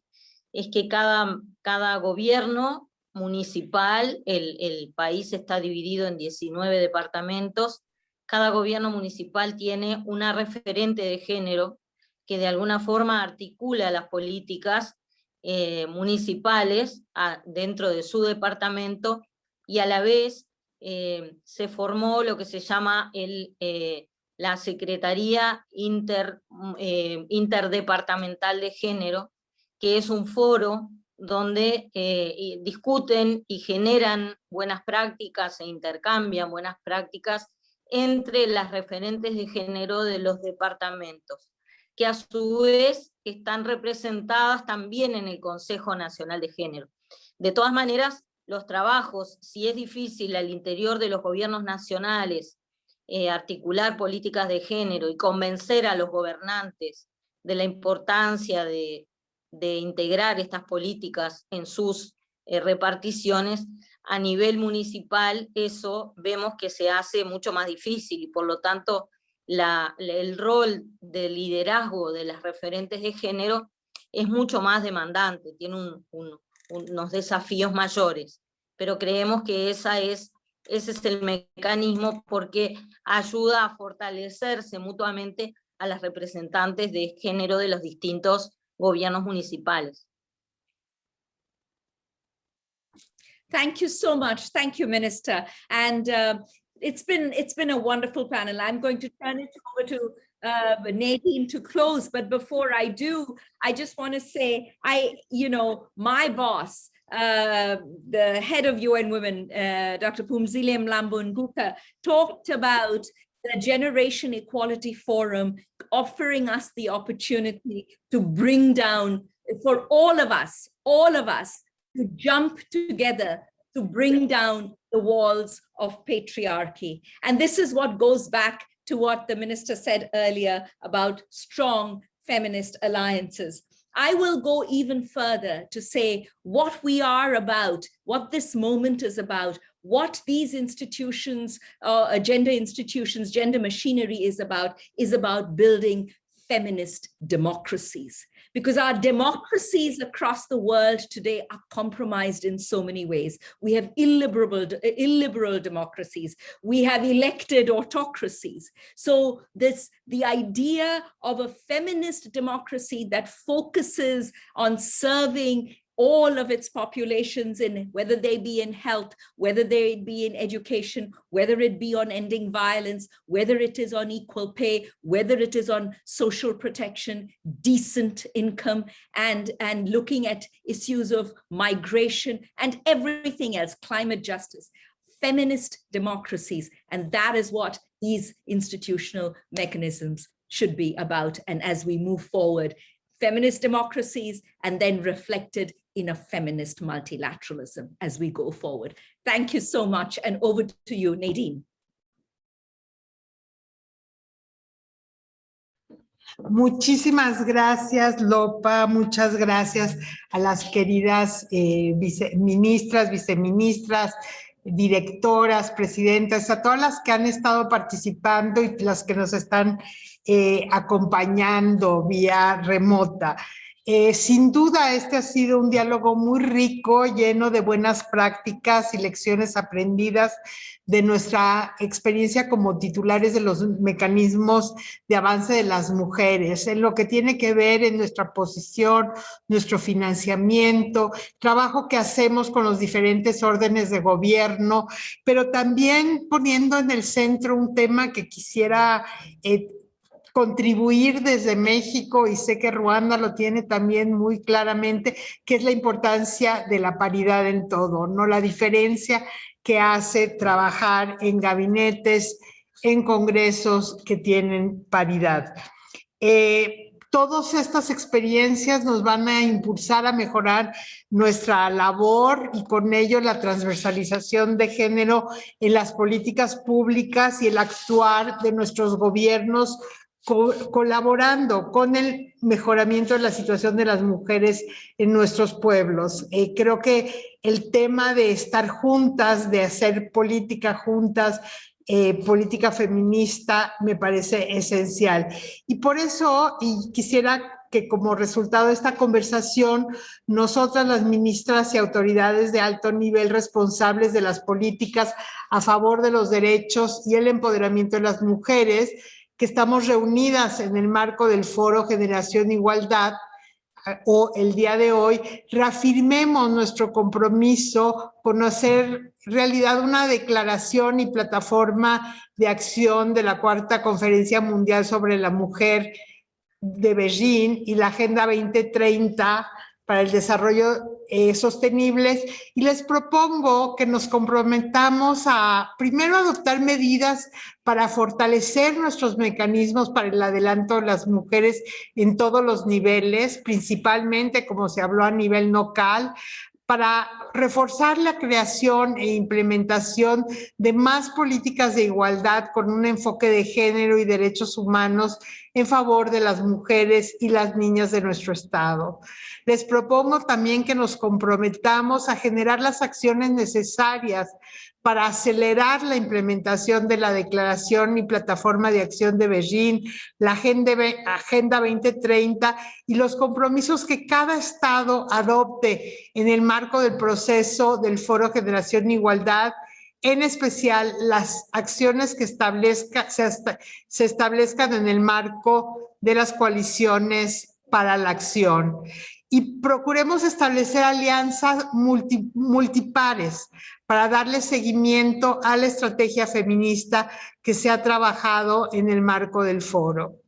es que cada gobierno municipal, el país está dividido en 19 departamentos, cada gobierno municipal tiene una referente de género que de alguna forma articula las políticas municipales dentro de su departamento, y a la vez se formó lo que se llama la Secretaría Interdepartamental de Género, que es un foro donde discuten y generan buenas prácticas e intercambian buenas prácticas entre las referentes de género de los departamentos, que a su vez están representadas también en el Consejo Nacional de Género. De todas maneras, los trabajos, si es difícil al interior de los gobiernos nacionales articular políticas de género y convencer a los gobernantes de la importancia de integrar estas políticas en sus reparticiones, a nivel municipal eso vemos que se hace mucho más difícil, y por lo tanto el rol de liderazgo de las referentes de género es mucho más demandante, tiene unos desafíos mayores, pero creemos que ese es el mecanismo, porque ayuda a fortalecerse mutuamente a las representantes de género de los distintos gobiernos municipales. Thank you so much. Thank you, Minister. And it's been a wonderful panel. I'm going to turn it over to Nadine to close, but before I do, I just want to say, my boss, the head of UN Women, Dr. Phumzile Mlambo Nguka, talked about the Generation Equality Forum offering us the opportunity to bring down, for all of us, to jump together to bring down the walls of patriarchy. And this is what goes back to what the minister said earlier about strong feminist alliances. I will go even further to say what we are about, what this moment is about, what these institutions, gender machinery is about building feminist democracies. Because our democracies across the world today are compromised in so many ways. We have illiberal democracies. We have elected autocracies. So the idea of a feminist democracy that focuses on serving all of its populations, in whether they be in health, whether they be in education, whether it be on ending violence, whether it is on equal pay, whether it is on social protection, decent income, and looking at issues of migration and everything else, climate justice, feminist democracies. And that is what these institutional mechanisms should be about. And as we move forward, feminist democracies, and then reflected in a feminist multilateralism as we go forward. Thank you so much, and over to you, Nadine. Muchísimas gracias, Lopa. Muchas gracias a las queridas ministras, viceministras, directoras, presidentas, a todas las que han estado participando y las que nos están acompañando vía remota. Sin duda, este ha sido un diálogo muy rico, lleno de buenas prácticas y lecciones aprendidas de nuestra experiencia como titulares de los mecanismos de avance de las mujeres, en lo que tiene que ver en nuestra posición, nuestro financiamiento, trabajo que hacemos con los diferentes órdenes de gobierno, pero también poniendo en el centro un tema que quisiera contribuir desde México, y sé que Rwanda lo tiene también muy claramente, que es la importancia de la paridad en todo, ¿no? La diferencia que hace trabajar en gabinetes, en congresos que tienen paridad. Todas estas experiencias nos van a impulsar a mejorar nuestra labor y con ello la transversalización de género en las políticas públicas y el actuar de nuestros gobiernos colaborando con el mejoramiento de la situación de las mujeres en nuestros pueblos. Creo que el tema de estar juntas, de hacer política juntas, política feminista, me parece esencial. Y por eso, y quisiera que como resultado de esta conversación, nosotras las ministras y autoridades de alto nivel responsables de las políticas a favor de los derechos y el empoderamiento de las mujeres, que estamos reunidas en el marco del Foro Generación Igualdad, o el día de hoy, reafirmemos nuestro compromiso con hacer realidad una declaración y plataforma de acción de la Cuarta Conferencia Mundial sobre la Mujer de Beijing y la Agenda 2030 para el desarrollo sostenibles, y les propongo que nos comprometamos a primero adoptar medidas para fortalecer nuestros mecanismos para el adelanto de las mujeres en todos los niveles, principalmente, como se habló, a nivel local, para reforzar la creación e implementación de más políticas de igualdad con un enfoque de género y derechos humanos en favor de las mujeres y las niñas de nuestro Estado. Les propongo también que nos comprometamos a generar las acciones necesarias para acelerar la implementación de la Declaración y Plataforma de Acción de Beijing, la Agenda 2030 y los compromisos que cada Estado adopte en el marco del proceso del Foro Generación Igualdad, en especial las acciones que se establezcan en el marco de las coaliciones para la acción. Y procuremos establecer alianzas multipares para darle seguimiento a la estrategia feminista que se ha trabajado en el marco del foro.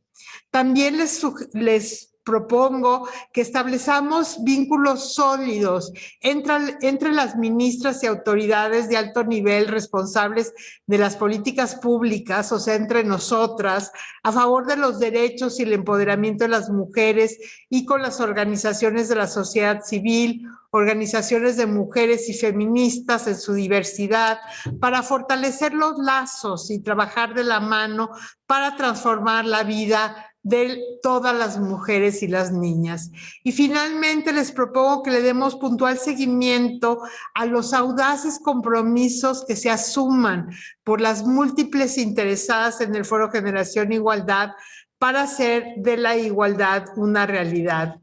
También les propongo que establezcamos vínculos sólidos entre las ministras y autoridades de alto nivel responsables de las políticas públicas, o sea, entre nosotras, a favor de los derechos y el empoderamiento de las mujeres, y con las organizaciones de la sociedad civil, organizaciones de mujeres y feministas en su diversidad, para fortalecer los lazos y trabajar de la mano para transformar la vida de todas las mujeres y las niñas. Y finalmente les propongo que le demos puntual seguimiento a los audaces compromisos que se asuman por las múltiples interesadas en el Foro Generación Igualdad para hacer de la igualdad una realidad.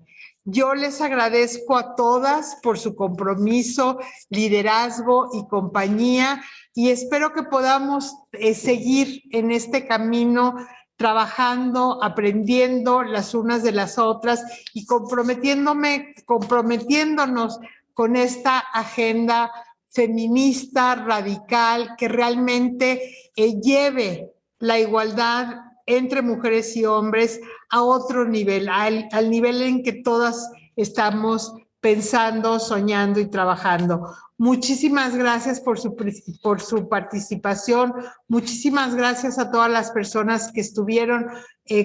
Yo les agradezco a todas por su compromiso, liderazgo y compañía, y espero que podamos seguir en este camino trabajando, aprendiendo las unas de las otras y comprometiéndonos con esta agenda feminista, radical, que realmente lleve la igualdad entre mujeres y hombres a otro nivel, al nivel en que todas estamos pensando, soñando y trabajando. Muchísimas gracias por su participación. Muchísimas gracias a todas las personas que estuvieron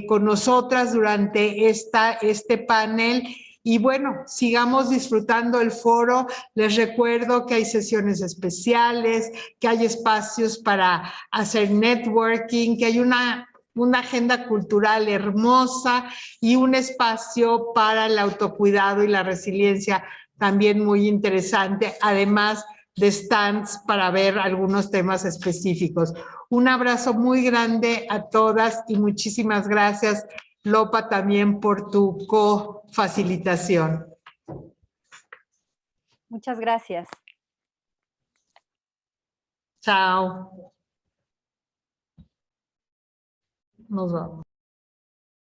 con nosotras durante este panel. Y bueno, sigamos disfrutando el foro. Les recuerdo que hay sesiones especiales, que hay espacios para hacer networking, que hay una agenda cultural hermosa y un espacio para el autocuidado y la resiliencia también muy interesante, además de stands para ver algunos temas específicos. Un abrazo muy grande a todas y muchísimas gracias, Lopa, también por tu co-facilitación. Muchas gracias. Chao. Nos vamos.